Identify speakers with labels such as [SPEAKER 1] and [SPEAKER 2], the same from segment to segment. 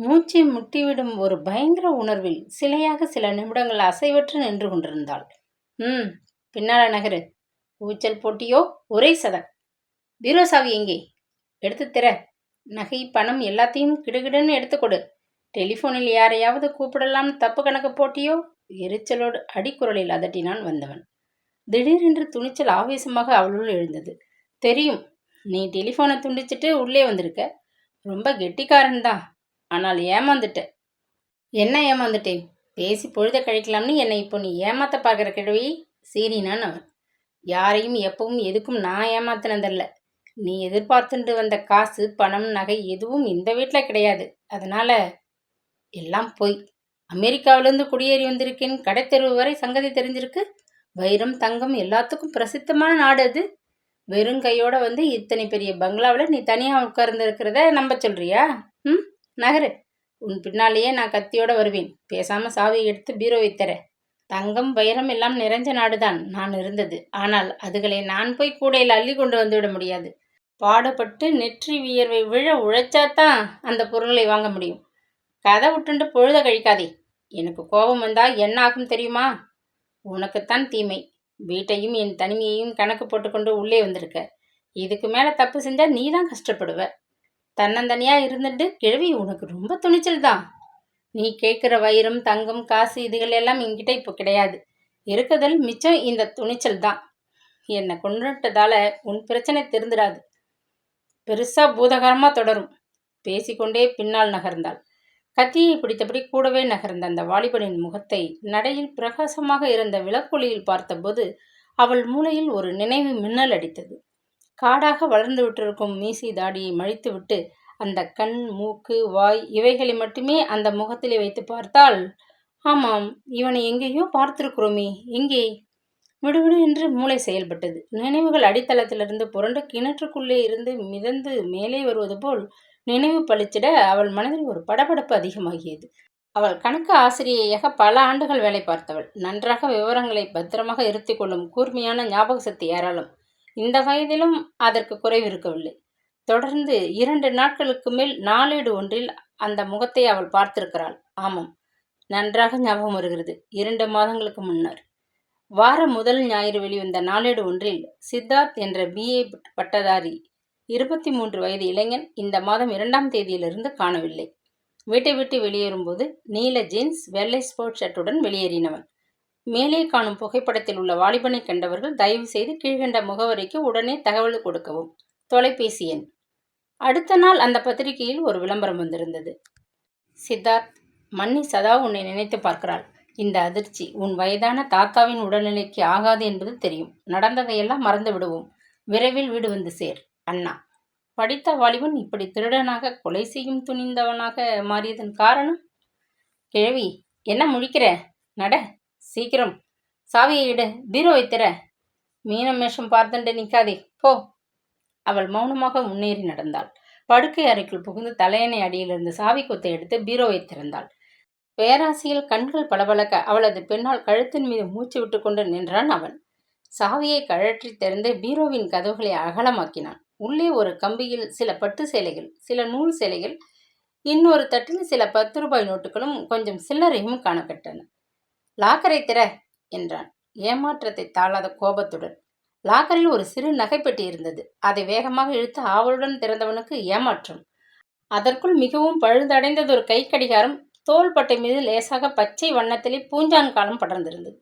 [SPEAKER 1] மூச்சை முட்டிவிடும் ஒரு பயங்கர உணர்வில் சிலையாக சில நிமிடங்கள் அசைவற்று நின்று கொண்டிருந்தாள். ம் பின்னால நகரு. ஊச்சல் போட்டியோ? ஒரே சதம். பீரோ சாவி எங்கே? எடுத்து திற. நகை பணம் எல்லாத்தையும் கிடுகிடுன்னு எடுத்துக்கொடு. டெலிஃபோனில் யாரையாவது கூப்பிடலாம்னு தப்பு கணக்கு போட்டியோ? எரிச்சலோடு அடிக்குரலில் அதட்டினான் வந்தவன். திடீரென்று துணிச்சல் ஆவேசமாக அவளுள் எழுந்தது. தெரியும், நீ டெலிஃபோனை துண்டிச்சிட்டு உள்ளே வந்திருக்க. ரொம்ப கெட்டிக்காரன் தான். ஆனால் ஏமாந்துட்ட. என்ன ஏமாந்துட்டேன்? பேசி பொழுத கழிக்கலாம்னு என்னை இப்போ நீ ஏமாத்த பார்க்குற கிழவி சீறினான் அவன். யாரையும் எப்பவும் எதுக்கும் நான் ஏமாத்தினதில்ல. நீ எதிர்பார்த்துட்டு வந்த காசு பணம் நகை எதுவும் இந்த வீட்டில் கிடையாது. அதனால எல்லாம் போய். அமெரிக்காவிலேருந்து குடியேறி வந்திருக்கேன். கடைத்தெருவு வரை சங்கதி தெரிஞ்சிருக்கு. வைரம் தங்கம் எல்லாத்துக்கும் பிரசித்தமான நாடு அது. வெறும் கையோட வந்து இத்தனை பெரிய பங்களாவில் நீ தனியாக உட்கார்ந்துருக்கிறத நம்ப சொல்றியா? நகரு. உன் பின்னாலேயே நான் கத்தியோட வருவேன். பேசாம சாவியை எடுத்து பீரோவை தர. தங்கம் வைரம் எல்லாம் நிறைஞ்ச நாடுதான் நான் இருந்தது. ஆனால் அதுகளை நான் போய் கூடையில் அள்ளி கொண்டு வந்துவிட முடியாது. பாடுபட்டு நெற்றி வியர்வை விழ உழைச்சாதான் அந்த பொருளை வாங்க முடியும். கதை விட்டுண்டு பொழுத கழிக்காதே. எனக்கு கோபம் வந்தா என்ன ஆகும் தெரியுமா? உனக்குத்தான் தீமை. வீட்டையும் என் தனிமையையும் கணக்கு போட்டுக்கொண்டு உள்ளே வந்திருக்க. இதுக்கு மேல தப்பு செஞ்சா நீ தான் கஷ்டப்படுவ. தன்னந்தனியா இருந்துட்டு கிழவி, உனக்கு ரொம்ப துணிச்சல் தான். நீ கேட்குற வைரம் தங்கம் காசு இதுகள் எல்லாம் என்கிட்ட இப்போ கிடையாது. இருக்குதல் மிச்சம் இந்த துணிச்சல் தான். என்னை கொண்டுட்டதால உன் பிரச்சனை தெரிந்துடாது. பெருசா பூதகரமா தொடரும். பேசிக்கொண்டே பின்னால் நகர்ந்தாள். கத்தியை பிடித்தபடி கூடவே நகர்ந்த அந்த வாலிபனின் முகத்தை நடையில் பிரகாசமாக இருந்த விளக்கொளியில் பார்த்தபோது அவள் மூளையில் ஒரு நினைவு மின்னல் அடித்தது. காடாக வளர்ந்து விட்டிருக்கும் மீசி தாடியை மழித்துவிட்டு அந்த கண் மூக்கு வாய் இவைகளை மட்டுமே அந்த முகத்திலே வைத்து பார்த்தால், ஆமாம், இவனை எங்கேயோ பார்த்திருக்கிறோமே, எங்கே? விடுவிடு என்று மூளை செயல்பட்டது. நினைவுகள் அடித்தளத்திலிருந்து புரண்டு கிணற்றுக்குள்ளே இருந்து மிதந்து மேலே வருவது போல் நினைவு பளிச்சிட அவள் மனதில் ஒரு படபடப்பு அதிகமாகியது. அவள் கணக்கு ஆசிரியையாக பல ஆண்டுகள் வேலை பார்த்தவள். நன்றாக விவரங்களை பத்திரமாக இருத்தி கொள்ளும் கூர்மையான ஞாபக சக்தி ஏராளம். இந்த வயதிலும் அதற்கு குறைவு இருக்கவில்லை. தொடர்ந்து 2 நாட்களுக்கு மேல் நாளேடு ஒன்றில் அந்த முகத்தை அவள் பார்த்திருக்கிறாள். ஆமாம், நன்றாக ஞாபகம் வருகிறது. 2 மாதங்களுக்கு முன்னர் வார முதல் ஞாயிறு வெளிவந்த நாளேடு ஒன்றில் சித்தார்த் என்ற BA பட்டதாரி 23 வயது இளைஞன் இந்த மாதம் 2ஆம் தேதியிலிருந்து காணவில்லை. வீட்டை விட்டு வெளியேறும்போது நீல ஜீன்ஸ் வெள்ளை ஸ்போர்ட் ஷர்ட்டுடன் வெளியேறினவன். மேலே காணும் புகைப்படத்தில் உள்ள வாலிபனை கண்டவர்கள் தயவு செய்து கீழ்கண்ட முகவரிக்கு உடனே தகவல் கொடுக்கவும். தொலைபேசி எண். அடுத்த நாள் அந்த பத்திரிகையில் ஒரு விளம்பரம் வந்திருந்தது. சித்தார்த், மன்னி சதா உன்னை நினைத்து பார்க்கிறாள். இந்த அதிர்ச்சி உன் வயதான தாத்தாவின் உடல்நிலைக்கு ஆகாது என்பது தெரியும். நடந்ததையெல்லாம் மறந்து விடுவோம். விரைவில் வீடு வந்து சேர். அண்ணா. படித்த வாலிபன் இப்படி திருடனாக கொலை செய்யும் துணிந்தவனாக மாறியதன் காரணம்? கிழவி, என்ன முழிக்கிற? நட, சீக்கிரம். சாவியை இடு. பீரோ வைத்திர. மீனமேஷம் பார்த்துண்டு நிற்காதே, போ. அவள் மௌனமாக முன்னேறி நடந்தாள். படுக்கை அறைக்குள் புகுந்து தலையணை அடியிலிருந்து சாவி கொத்தை எடுத்து பீரோவை திறந்தாள். பேராசையில் கண்கள் பளபளக்க அவளது பின்னால் கழுத்தின் மீது மூச்சு விட்டு கொண்டு நின்றான் அவன். சாவியை கழற்றி திறந்து பீரோவின் கதவுகளை அகலமாக்கினான். உள்ளே ஒரு கம்பியில் சில பட்டு சேலைகள், சில நூல் சேலைகள், இன்னொரு தட்டில் சில 10 ரூபாய் நோட்டுகளும் கொஞ்சம் சில்லறையும் காணப்பட்டன. லாக்கரை திற என்றான், ஏமாற்றத்தை தாளாத கோபத்துடன். லாக்கரில் ஒரு சிறு நகைப்பெட்டி இருந்தது. அதை வேகமாக இழுத்து ஆவலுடன் திறந்தவனுக்கு ஏமாற்றம். அதற்குள் மிகவும் பழுதடைந்தது ஒரு கை கடிகாரம் தோள்பட்டை மீது லேசாக பச்சை வண்ணத்திலே பூஞ்சான் காலம் படர்ந்திருந்தது.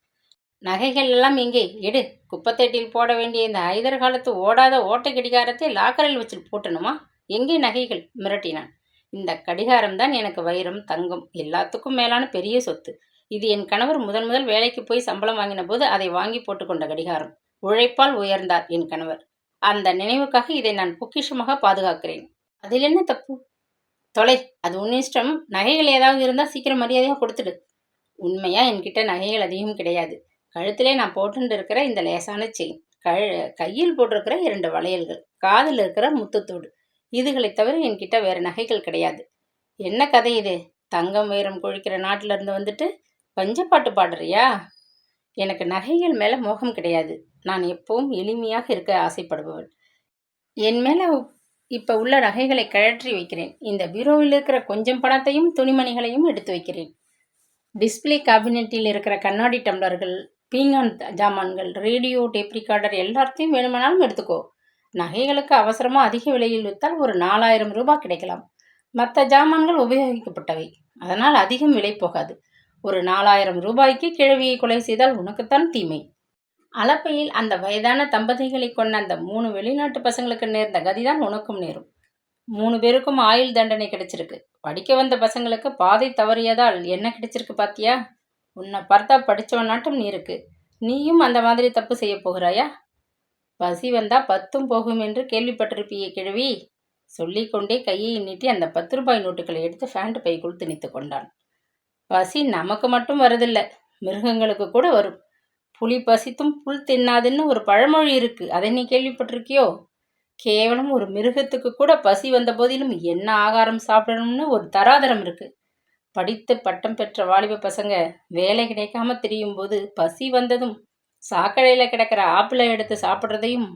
[SPEAKER 1] நகைகள் எல்லாம் எங்கே? எடு. குப்பத்தேட்டில் போட வேண்டிய இந்த ஐதர் காலத்து ஓடாத ஓட்டை கடிகாரத்தை லாக்கரில் வச்சு போட்டணுமா? எங்கே நகைகள்? மிரட்டினான். இந்த கடிகாரம்தான் எனக்கு வைரம் தங்கம் எல்லாத்துக்கும் மேலான பெரிய சொத்து. இது என் கணவர் முதல் வேலைக்கு போய் சம்பளம் வாங்கின போது அதை வாங்கி போட்டுக்கொண்ட கடிகாரம். உழைப்பால் உயர்ந்தார் என் கணவர். அந்த நினைவுக்காக இதை நான் பொக்கிஷமாக பாதுகாக்கிறேன். அதில் என்ன தப்பு? தொலை, அது உன் இஷ்டம். நகைகள் ஏதாவது இருந்தால் சீக்கிரம் மரியாதையாக கொடுத்துடு. உண்மையா என்கிட்ட நகைகள் அதிகம் கிடையாது. கழுத்திலே நான் போட்டு இருக்கிற இந்த லேசான செயின், கையில் போட்டிருக்கிற 2 வளையல்கள், காதில் இருக்கிற முத்துத்தோடு, இதுகளை தவிர என்கிட்ட வேறு நகைகள் கிடையாது. என்ன கதை இது? தங்கம் வைரம் கொழிக்கிற நாட்டில இருந்து வந்துட்டு பஞ்சப்பாட்டு பாடுறியா? எனக்கு நகைகள் மேல மோகம் கிடையாது. நான் எப்பவும் எளிமையாக இருக்க ஆசைப்படுபவள். என் மேல இப்போ உள்ள நகைகளை கழற்றி வைக்கிறேன். இந்த பீரோவில் இருக்கிற கொஞ்சம் பணத்தையும் துணிமணிகளையும் எடுத்து வைக்கிறேன். டிஸ்பிளே கேபினெட்டில் இருக்கிற கண்ணாடி டம்ளர்கள், பீங்கான் ஜாமான்கள், ரேடியோ, டேப் ரிகார்டர் எல்லாத்தையும் வேணுமானாலும் எடுத்துக்கோ. நகைகளுக்கு அவசரமாக அதிக விலையில் விற்றால் ஒரு 4000 ரூபாய் கிடைக்கலாம். மற்ற ஜாமான்கள் உபயோகிக்கப்பட்டவை, அதனால் அதிகம் விலை போகாது. ஒரு 4000 ரூபாய்க்கு கிழவியை கொலை செய்தால் உனக்குத்தான் தீமை. அலப்பையில் அந்த வயதான தம்பதிகளை கொண்ட அந்த 3 வெளிநாட்டு பசங்களுக்கு நேர்ந்த கதிதான் உனக்கும் நேரும். 3 பேருக்கும் ஆயுள் தண்டனை கிடைச்சிருக்கு. படிக்க வந்த பசங்களுக்கு பாதை தவறியதால் என்ன கிடைச்சிருக்கு பாத்தியா? உன்னை பார்த்தா படித்தவனாட்டம் நீ இருக்கு. நீயும் அந்த மாதிரி தப்பு செய்ய போகிறாயா? பசி வந்தா 10ம் போகும் என்று கேள்விப்பட்டிருப்பியே கிழவி. சொல்லிக்கொண்டே கையை நீட்டி அந்த 10 ரூபாய் நோட்டுகளை எடுத்து ஃபேண்ட் பைக்குள் திணித்து கொண்டான். பசி நமக்கு மட்டும் வருதில்லை, மிருகங்களுக்கு கூட வரும். புலி பசித்தும் புல் தின்னாதுன்னு ஒரு பழமொழி இருக்கு, அதை நீ கேள்விப்பட்டிருக்கியோ? கேவலம் ஒரு மிருகத்துக்கு கூட பசி வந்த போதிலும் என்ன ஆகாரம் சாப்பிடணும்னு ஒரு தராதரம் இருக்கு. படித்து பட்டம் பெற்ற வாலிப பசங்க வேலை கிடைக்காம திரியும் போது பசி வந்ததும் சாக்கடையில் கிடக்கிற ஆப்பிளை எடுத்து சாப்பிட்றதையும்,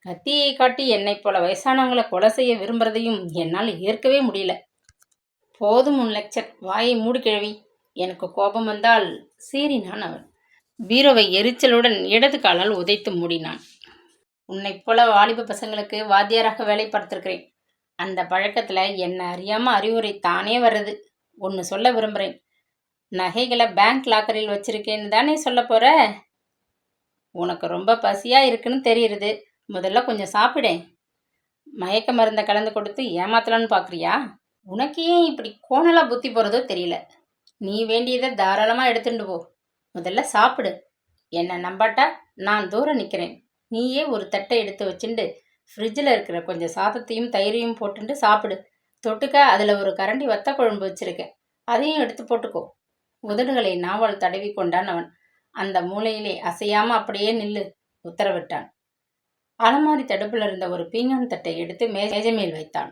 [SPEAKER 1] கத்தியை காட்டி என்னை போல வயசானவங்களை கொலை செய்ய விரும்புறதையும் என்னால் ஏற்கவே முடியல. போதும் உன் லெக்சர், வாயை மூடு கிழவி. எனக்கு கோபம் வந்தால் சீறினான் அவன். பீரோவை எரிச்சலுடன் இடது காலால் உதைத்து மூடினான். உன்னைப் போல வாலிப பசங்களுக்கு வாத்தியாராக வேலை பார்த்துருக்கிறேன். அந்த பழக்கத்தில் என்னை அறியாமல் அறிவுரை தானே வர்றது. ஒன்று சொல்ல விரும்புகிறேன். நகைகளை பேங்க் லாக்கரில் வச்சிருக்கேன்னு தானே சொல்ல போகிற? உனக்கு ரொம்ப பசியாக இருக்குன்னு தெரியுது. முதல்ல கொஞ்சம் சாப்பிடேன். மயக்க மருந்தை கலந்து கொடுத்து ஏமாத்தலான்னு பார்க்குறியா? உனக்கு ஏன் இப்படி கோணலாக புத்தி போகிறதோ தெரியல. நீ வேண்டியதை தாராளமாக எடுத்துட்டு போ. முதல்ல சாப்பிடு. என்னை நம்பாட்டா நான் தூரம் நிற்கிறேன். நீயே ஒரு தட்டை எடுத்து வச்சுட்டு ஃப்ரிட்ஜில் இருக்கிற கொஞ்சம் சாதத்தையும் தயிரையும் போட்டுட்டு சாப்பிடு. தொட்டுக்க அதில் ஒரு கரண்டி வத்த குழம்பு வச்சிருக்கேன், அதையும் எடுத்து போட்டுக்கோ. உதடுகளை நாவல் தடவி கொண்டான் அவன். அந்த மூலையிலே அசையாமல் அப்படியே நில்லு, உத்தரவிட்டான். அலமாரி தடுப்பில் இருந்த ஒரு பீங்கான் தட்டை எடுத்து மேஜை மேல் வைத்தான்.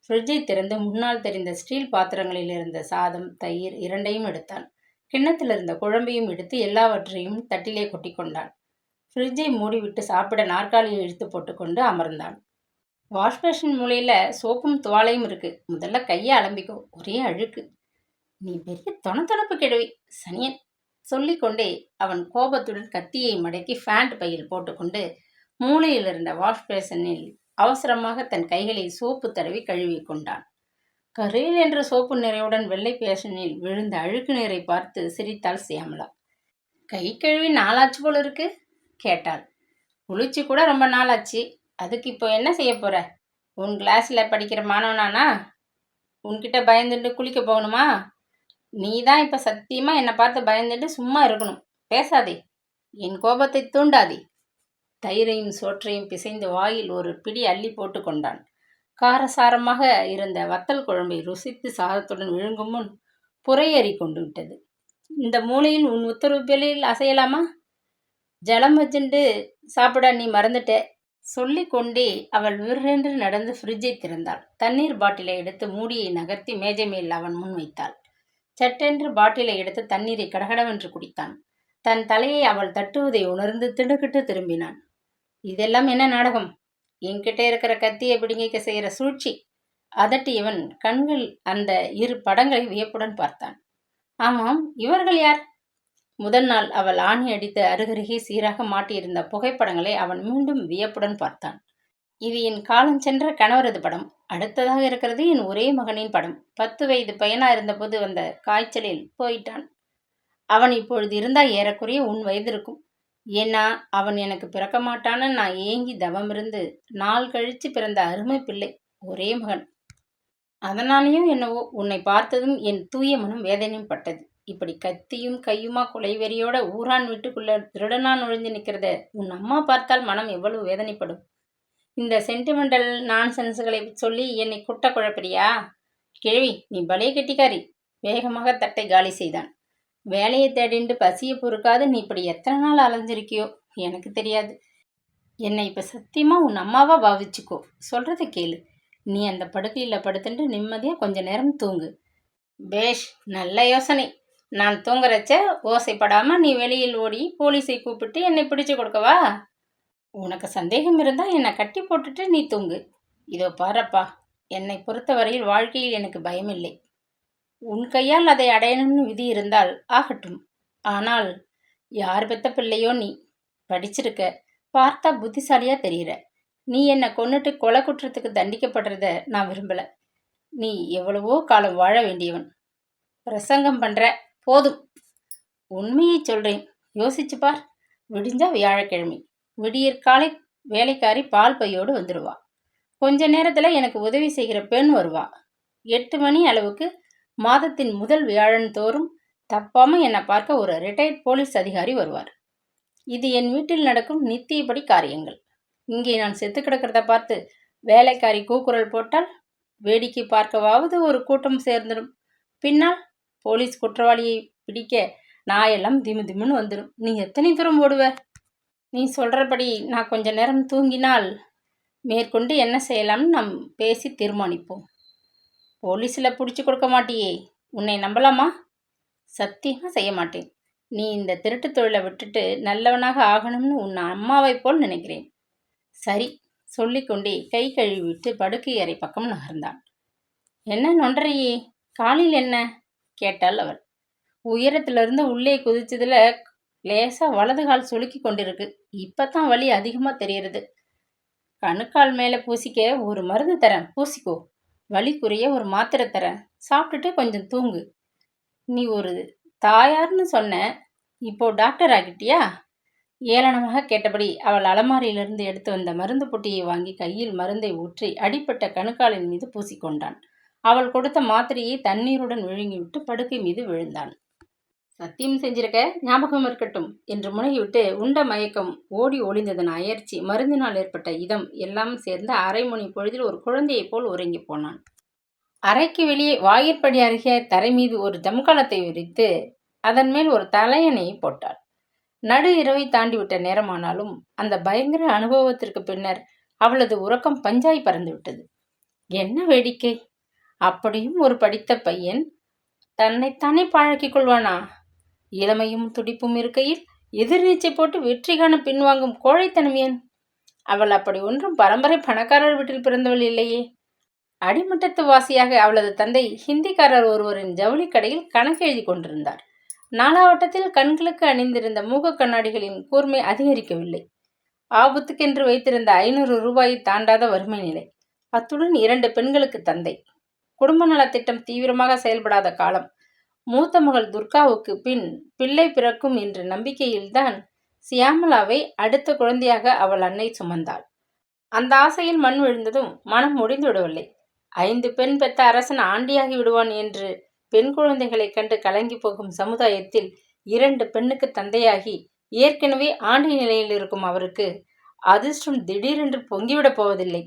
[SPEAKER 1] ஃப்ரிட்ஜை திறந்து முன்னால் தெரிந்த ஸ்டீல் பாத்திரங்களில் இருந்த சாதம், தயிர் இரண்டையும் எடுத்தான். கிண்ணத்தில் இருந்த குழம்பையும் எடுத்து எல்லாவற்றையும் தட்டிலே கொட்டி கொண்டான். ஃப்ரிட்ஜை மூடிவிட்டு சாப்பிட நாற்காலியை இழுத்து போட்டுக்கொண்டு அமர்ந்தான். வாஷ்பேஷன் மூலையில் சோப்பும் துவாலையும் இருக்கு. முதல்ல கையை அலம்பிக்கோ, ஒரே அழுக்கு. நீ பெரிய தொணத்தொணப்பு கிழவி, சனியன் சொல்லிக்கொண்டே அவன் கோபத்துடன் கத்தியை மடக்கி ஃபேண்ட் பையில் போட்டுக்கொண்டு மூலையில் இருந்த வாஷ்பேஷனில் அவசரமாக தன் கைகளை சோப்பு தடவி கழுவி கொண்டான். கரேல் என்ற சோப்பு நிறையுடன் வெள்ளை பேஷனில் விழுந்த அழுக்கு நீரை பார்த்து சிரித்தாள் சியாமலா. கை கழுவி நாளாச்சு போல இருக்கு கேட்டாள். குளிச்சு கூட ரொம்ப நாளாச்சு. அதுக்கு இப்போ என்ன செய்ய போற? உன் கிளாஸில் படிக்கிற மாணவனானா? உன்கிட்ட பயந்துட்டு குளிக்க போகணுமா? நீ தான் இப்போ சத்தியமாக என்னை பார்த்து பயந்துட்டு சும்மா இருக்கணும். பேசாதே, என் கோபத்தை தூண்டாதே. தயிரையும் சோற்றையும் பிசைந்து வாயில் ஒரு பிடி அள்ளி போட்டு கொண்டான். காரசாரமாக இருந்த வத்தல் குழம்பை ருசித்து சாதத்துடன் விழுங்கும் முன் புறையேறி கொண்டு விட்டது. இந்த மூலையில் உன் உத்தரவு பேரில் அசையலாமா? ஜலம் வச்சுண்டு சாப்பிட நீ மறந்துட்ட. சொல்லிக்கொண்டே அவள் விற்றென்று நடந்து ஃப்ரிட்ஜை திறந்தாள். தண்ணீர் பாட்டிலை எடுத்து மூடியை நகர்த்தி மேஜை மேல் அவன் முன் வைத்தாள். சட்டென்று பாட்டிலை எடுத்து தண்ணீரை கடகடவென்று குடித்தான். தன் தலையை அவள் தட்டுவதை உணர்ந்து திடுக்கிட்டு திரும்பினான். இதெல்லாம் என்ன நாடகம்? என்கிட்ட இருக்கிற கத்தியை பிடுங்கிக்க செய்கிற சூழ்ச்சி. அதட்டியவன் கண்கள் அந்த இரு படங்களை வியப்புடன் பார்த்தான். ஆமாம், இவர்கள் யார்? முதல் நாள் அவள் ஆணி அடித்து அருகருகே சீராக மாட்டியிருந்த புகைப்படங்களை அவன் மீண்டும் வியப்புடன் பார்த்தான். இது என் காலம் சென்ற கணவரது படம். அடுத்ததாக இருக்கிறது என் ஒரே மகனின் படம். 10 வயது பையனா இருந்தபோது வந்த காய்ச்சலில் போயிட்டான். அவன் இப்பொழுது இருந்தா ஏறக்குறைய உன் வயது இருக்கும். ஏன்னா அவன் எனக்கு பிறக்க மாட்டான்னு நான் ஏங்கி தவமிருந்து நாள் கழித்து பிறந்த அருமை பிள்ளை, ஒரே மகன். அதனாலேயும் என்னவோ உன்னை பார்த்ததும் என் தூய மனம் வேதனையும் பட்டது. இப்படி கத்தியும் கையுமா கொலைவெறியோட ஊரான் வீட்டுக்குள்ள திருடனா நுழைஞ்சு நிற்கிறத உன் அம்மா பார்த்தால் மனம் எவ்வளவு வேதனைப்படும். இந்த சென்டிமெண்டல் நான்சென்ஸுகளை சொல்லி என்னை குட்ட குழப்பறியா? கிழவி, நீ பலே கெட்டிக்காரி. வேகமாக தட்டை காலி செய்தான். வேலையை தேடிண்டு பசியை பொறுக்காது நீ இப்படி எத்தனை நாள் அலைஞ்சிருக்கியோ எனக்கு தெரியாது. என்னை இப்போ சத்தியமாக உன் அம்மாவா பாவிச்சுக்கோ. சொல்கிறத கேளு. நீ அந்த படுக்கையில் படுத்துட்டு நிம்மதியாக கொஞ்ச நேரம் தூங்கு. பேஷ், நல்ல யோசனை. நான் தூங்குறச்ச ஓசைப்படாமல் நீ வெளியில் ஓடி போலீஸை கூப்பிட்டு என்னை பிடிச்சு கொடுக்கவா? உனக்கு சந்தேகம் இருந்தால் என்னை கட்டி போட்டுட்டு நீ தூங்கு. இதோ பாரப்பா, என்னை பொறுத்தவரையில் வாழ்க்கையில் எனக்கு பயமில்லை. உன் கையால் அதை அடையணும்னு விதி இருந்தால் ஆகட்டும். ஆனால் யார் பெத்த பிள்ளையோ நீ? படிச்சிருக்க, பார்த்தா புத்திசாலியா தெரியுற. நீ என்னை கொன்னுட்டு கொலை குற்றத்துக்கு தண்டிக்கப்படுறத நான் விரும்பல. நீ எவ்வளவோ காலம் வாழ வேண்டியவன். பிரசங்கம் பண்ற, போதும். உண்மையை சொல்றேன், யோசிச்சு பார். விடிஞ்சா வியாழக்கிழமை, விடியற்காலை வேலைக்காரி பால் பையோடு வந்துடுவா. கொஞ்ச நேரத்துல எனக்கு உதவி செய்கிற பெண் வருவா. 8 மணி அளவுக்கு மாதத்தின் முதல் வியாழன் தோறும் தப்பாம என்னை பார்க்க ஒரு ரிட்டையர்ட் போலீஸ் அதிகாரி வருவார். இது என் வீட்டில் நடக்கும் நித்தியப்படி காரியங்கள். இங்கே நான் செத்து கிடக்கிறத பார்த்து வேலைக்காரி கூக்குரல் போட்டால் வேடிக்கை பார்க்கவாவது ஒரு கூட்டம் சேர்ந்துடும். பின்னால் போலீஸ் குற்றவாளியை பிடிக்க நாயெல்லாம் திமு திமுன்னு வந்துடும். நீ எத்தனை தூரம் ஓடுவ? நீ சொல்றபடி நான் கொஞ்ச நேரம் தூங்கினால் மேற்கொண்டு என்ன செய்யலாம்னு நாம் பேசி தீர்மானிப்போம். போலீஸில் பிடிச்சி கொடுக்க மாட்டியே, உன்னை நம்பலாமா? சத்தியமாக செய்ய மாட்டேன். நீ இந்த திருட்டு தொழிலை விட்டுட்டு நல்லவனாக ஆகணும்னு உன் அம்மாவை போல் நினைக்கிறேன். சரி, சொல்லிக்கொண்டே கை கழுவிவிட்டு படுக்கை அறை பக்கம் நகர்ந்தான். என்ன நொன்றையே, காலில் என்ன கேட்டாள் அவள். உயரத்திலிருந்து உள்ளே குதிச்சதுல லேசா வலது கால் சுளுக்கி கொண்டிருக்கு. இப்பதான் வலி அதிகமா தெரியறது. கணுக்கால் மேல பூசிக்க ஒரு மருந்து தரேன், பூசிக்கோ. வலி குறைய ஒரு மாத்திரை தரேன், சாப்பிட்டுட்டு கொஞ்சம் தூங்கு. நீ ஒரு தாயார்னு சொன்ன, இப்போ டாக்டர் ஆகிட்டியா? ஏளனமாக கேட்டபடி அவள் அலமாரியிலிருந்து எடுத்து வந்த மருந்து பொட்டியை வாங்கி கையில் மருந்தை ஊற்றி அடிப்பட்ட கணுக்காலின் மீது பூசிக்கொண்டான். அவள் கொடுத்த மாத்திரையை தண்ணீருடன் விழுங்கிவிட்டு படுக்கை மீது விழுந்தான். சத்தியம் செஞ்சிருக்க, ஞாபகம் இருக்கட்டும் என்று முனகிவிட்டு உண்ட மயக்கம் ஓடி ஒளிந்ததன் அயற்சி, மருந்தினால் ஏற்பட்ட இதம் எல்லாம் சேர்ந்து அரை மணி பொழுதில் ஒரு குழந்தையைப் போல் உறங்கி போனான். அறைக்கு வெளியே வாயிற்படி அருகே தரை மீது ஒரு ஜம்காலத்தை விரித்து அதன் மேல் ஒரு தலையணையை போட்டாள். நடு இரவை தாண்டிவிட்ட நேரமானாலும் அந்த பயங்கர அனுபவத்திற்கு பின்னர் அவளது உறக்கம் பஞ்சாய் பறந்துவிட்டது. என்ன வேடிக்கை! அப்படியும் ஒரு படித்த பையன் தன்னைத்தானே பழக்கிக் கொள்வானா? இளமையும் துடிப்பும் இருக்கையில் எதிர்நீச்சை போட்டு வெற்றி காண பின்வாங்கும் கோழைத்தனம் ஏன்? அவள் அப்படி ஒன்றும் பரம்பரை பணக்காரர் வீட்டில் பிறந்தவள் இல்லையே. அடிமட்டத்து வாசியாக அவளது தந்தை ஹிந்திக்காரர் ஒருவரின் ஜவுளி கடையில் கணக்கு எழுதி கொண்டிருந்தார். நாலாவட்டத்தில் கண்களுக்கு அணிந்திருந்த மூக கண்ணாடிகளின் கூர்மை அதிகரிக்கவில்லை. ஆபத்துக்கென்று வைத்திருந்த 500 ரூபாயை தாண்டாத வறுமை நிலை. அத்துடன் 2 பெண்களுக்கு தந்தை. குடும்ப நலத்திட்டம் தீவிரமாக செயல்படாத காலம். மூத்த மகள் துர்காவுக்கு பின் பிள்ளை பிறக்கும் என்ற நம்பிக்கையில்தான் சியாமலாவை அடுத்த குழந்தையாக அவள் அன்னை சுமந்தாள். அந்த ஆசையில் மண் விழுந்ததும் மனம் முடிந்து விடவில்லை. 5 பெண் பெற்ற அரசன் ஆண்டியாகி விடுவான் என்று பெண் குழந்தைகளை கண்டு கலங்கி போகும் சமுதாயத்தில் 2 பெண்ணுக்கு தந்தையாகி ஏற்கனவே ஆண்டி நிலையில் இருக்கும் அவருக்கு அதிர்ஷ்டம் திடீரென்று பொங்கிவிடப் போவதில்லை.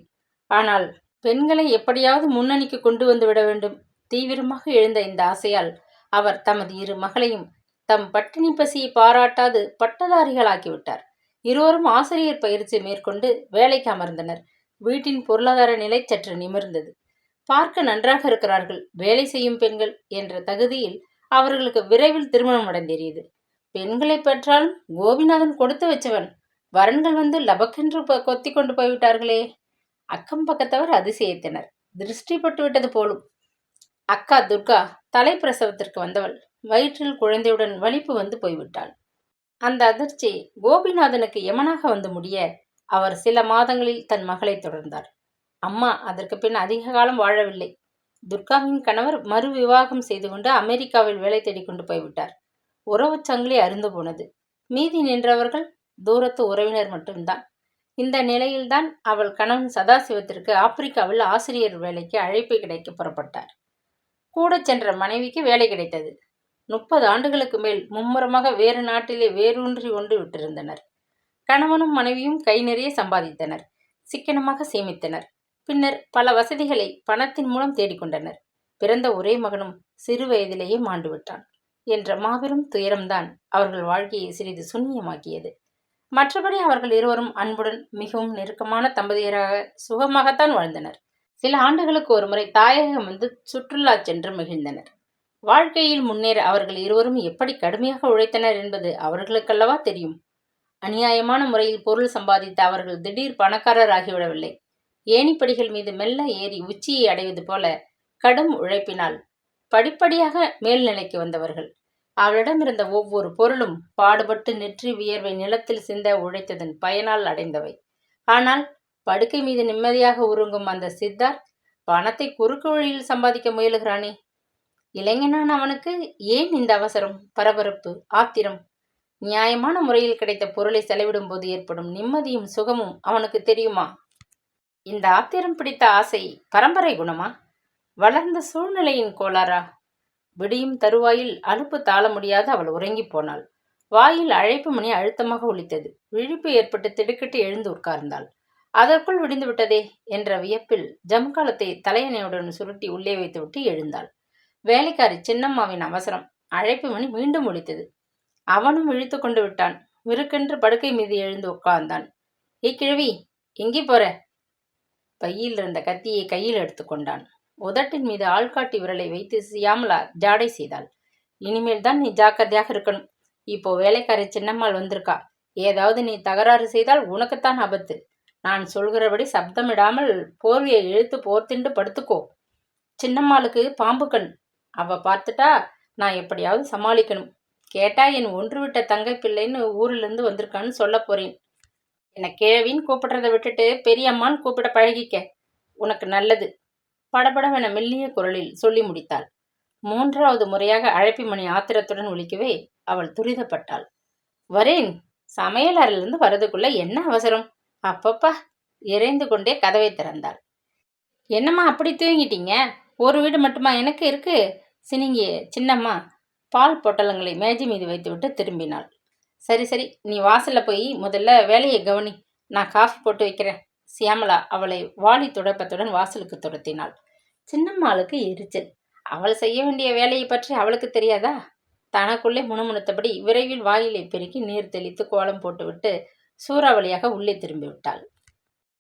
[SPEAKER 1] ஆனால் பெண்களை எப்படியாவது முன்னணிக்கு கொண்டு வந்து விட வேண்டும். தீவிரமாக எழுந்த இந்த ஆசையால் அவர் தமது 2 மகளையும் தம் பட்டினி பசியை பாராட்டாது பட்டதாரிகளாக்கிவிட்டார். இருவரும் ஆசிரியர் பயிற்சி மேற்கொண்டு வேலைக்கு அமர்ந்தனர். வீட்டின் பொருளாதார நிலை சற்று நிமிர்ந்தது. பார்க்க நன்றாக இருக்கிறார்கள், வேலை செய்யும் பெண்கள் என்ற தகுதியில் அவர்களுக்கு விரைவில் திருமணம் நடந்தேறியது. பெண்களை பெற்றாலும் கோபிநாதன் கொடுத்து வச்சவன். வரன்கள் வந்து லபக்கென்று கொத்தி கொண்டு போய்விட்டார்களே. அக்கம் பக்கத்தவர் அதிசயித்தனர். திருஷ்டி பட்டு விட்டது போலும். அக்கா துர்கா தலைப்பிரசவத்திற்கு வந்தவள். வயிற்றில் குழந்தையுடன் வலிப்பு வந்து போய்விட்டாள். அந்த அதிர்ச்சி கோபிநாதனுக்கு யமனாக வந்து முடிய அவர் சில மாதங்களில் தன் மகளை தொடர்ந்தார். அம்மா அதற்கு பின் அதிக காலம் வாழவில்லை. துர்காவின் கணவர் மறு விவாகம் செய்து கொண்டு அமெரிக்காவில் வேலை தேடிக்கொண்டு போய்விட்டார். உறவு சங்கிலி அருந்து போனது. மீதி நின்றவர்கள் தூரத்து உறவினர் மட்டும்தான். இந்த நிலையில்தான் அவள் கணவன் சதாசிவத்திற்கு ஆப்பிரிக்காவில் ஆசிரியர் வேலைக்கு அழைப்பு கிடைக்க புறப்பட்டார். கூட சென்ற மனைவிக்கு வேலை கிடைத்தது. 30 ஆண்டுகளுக்கு மேல் மும்முரமாக வேறு நாட்டிலே வேரூன்றி கொண்டு விட்டிருந்தனர். கணவனும் மனைவியும் கை நிறைய சம்பாதித்தனர். சிக்கனமாக சேமித்தனர். பின்னர் பல வசதிகளை பணத்தின் மூலம் தேடிக்கொண்டனர். பிறந்த ஒரே மகனும் சிறு வயதிலேயே மாண்டு விட்டான் என்ற மாபெரும் துயரம்தான் அவர்கள் வாழ்க்கையை சிறிது சூன்யமாக்கியது. மற்றபடி அவர்கள் இருவரும் அன்புடன் மிகவும் நெருக்கமான தம்பதியராக சுகமாகத்தான் வாழ்ந்தனர். சில ஆண்டுகளுக்கு ஒரு முறை தாயகம் வந்து சுற்றுலா சென்று மகிழ்ந்தனர். வாழ்க்கையில் முன்னேற அவர்கள் இருவரும் எப்படி கடுமையாக உழைத்தனர் என்பது அவர்களுக்கல்லவா தெரியும். அநியாயமான முறையில் பொருள் சம்பாதித்த அவர்கள் திடீர் பணக்காரர் ஆகிவிடவில்லை. ஏணிப்படிகள் மீது மெல்ல ஏறி உச்சியை அடைவது போல கடும் உழைப்பினால் படிப்படியாக மேல்நிலைக்கு வந்தவர்கள். அவளிடம் இருந்த ஒவ்வொரு பொருளும் பாடுபட்டு நெற்றி வியர்வை நிலத்தில் சிந்த உழைத்ததன் பயனால் அடைந்தவை. ஆனால் படுக்கை மீது நிம்மதியாக உறங்கும் அந்த சித்தார்த் பணத்தை குறுக்கு வழியில் சம்பாதிக்க முயலுகிறானே. இளைஞனான அவனுக்கு ஏன் இந்த அவசரம், பரபரப்பு, ஆத்திரம்? நியாயமான முறையில் கிடைத்த பொருளை செலவிடும் போது ஏற்படும் நிம்மதியும் சுகமும் அவனுக்கு தெரியுமா? இந்த ஆத்திரம் பிடித்த ஆசை பரம்பரை குணமா, வளர்ந்த சூழ்நிலையின் கோளாறா? விடியும் தருவாயில் அலுப்பு தாழ முடியாது அவள் உறங்கி போனாள். வாயில் அழைப்பு மணி அழுத்தமாக ஒலித்தது. விழிப்பு ஏற்பட்டு திடுக்கிட்டு எழுந்து உட்கார்ந்தாள். அதற்குள் விடிந்து விட்டதே என்ற வியப்பில் ஜம்காலத்தை தலையணையுடன் சுருட்டி உள்ளே வைத்துவிட்டு எழுந்தாள். வேலைக்காரி சின்னம்மாவின் அவசரம். அழைப்பு மணி மீண்டும் ஒலித்தது. அவனும் விழித்து கொண்டு விட்டான். விருக்கென்று படுக்கை மீது எழுந்து உட்கார்ந்தான். கிழவி, எங்கே போற? பையில் இருந்த கத்தியை கையில் எடுத்துக்கொண்டான். உதட்டின் மீது ஆள்காட்டி விரலை வைத்து சியாமலா ஜாடை செய்தாள். இனிமேல் தான் நீ ஜாக்கிரதையாக இருக்கணும். இப்போ வேலைக்காரி சின்னம்மாள் வந்திருக்கா. ஏதாவது நீ தகராறு செய்தால் உனக்குத்தான் ஆபத்து. நான் சொல்கிறபடி சப்தமிடாமல் போர்வையை இழுத்து போர்த்திண்டு படுத்துக்கோ. சின்னம்மாளுக்கு பாம்பு கண். அவ பார்த்துட்டா நான் எப்படியாவது சமாளிக்கணும். கேட்டா என் ஒன்றுவிட்ட தங்கை பிள்ளைன்னு ஊரிலிருந்து வந்திருக்கான்னு சொல்ல போறேன். என்னை கிழவின்னு கூப்பிடுறதை விட்டுட்டு பெரியம்மான்னு கூப்பிட பழகிக்க. உனக்கு நல்லது. படபடவென மெல்லிய குரலில் சொல்லி முடித்தாள். 3வது முறையாக அழைப்பு மணி ஆத்திரத்துடன் ஒலிக்கவே அவள் துரிதப்பட்டாள். வரேன். சமையல் அறையிலிருந்து வரதுக்குள்ள என்ன அவசரம்? அப்பப்பா! இறைந்து கொண்டே கதவை திறந்தாள். என்னம்மா அப்படி தூங்கிட்டீங்க? ஒரு வீடு மட்டுமா எனக்கு இருக்கு? சினிங்கிய சின்னம்மா பால் பொட்டலங்களை மேஜை மீது வைத்துவிட்டு திரும்பினாள். சரி சரி, நீ வாசல்ல போய் முதல்ல வேலையை கவனி. நான் காஃபி போட்டு வைக்கிறேன். சியாமலா அவளை வாளி துடைப்பத்துடன் வாசலுக்கு துரத்தினாள். சின்னம்மாளுக்கு எரிச்சல். அவள் செய்ய வேண்டிய வேலையை பற்றி அவளுக்கு தெரியாதா? தனக்குள்ளே முணுமுணுத்தபடி விரைவில் வாயிலை பெருக்கி நீர் தெளித்து கோலம் போட்டுவிட்டு சூறாவளியாக உள்ளே திரும்பிவிட்டாள்.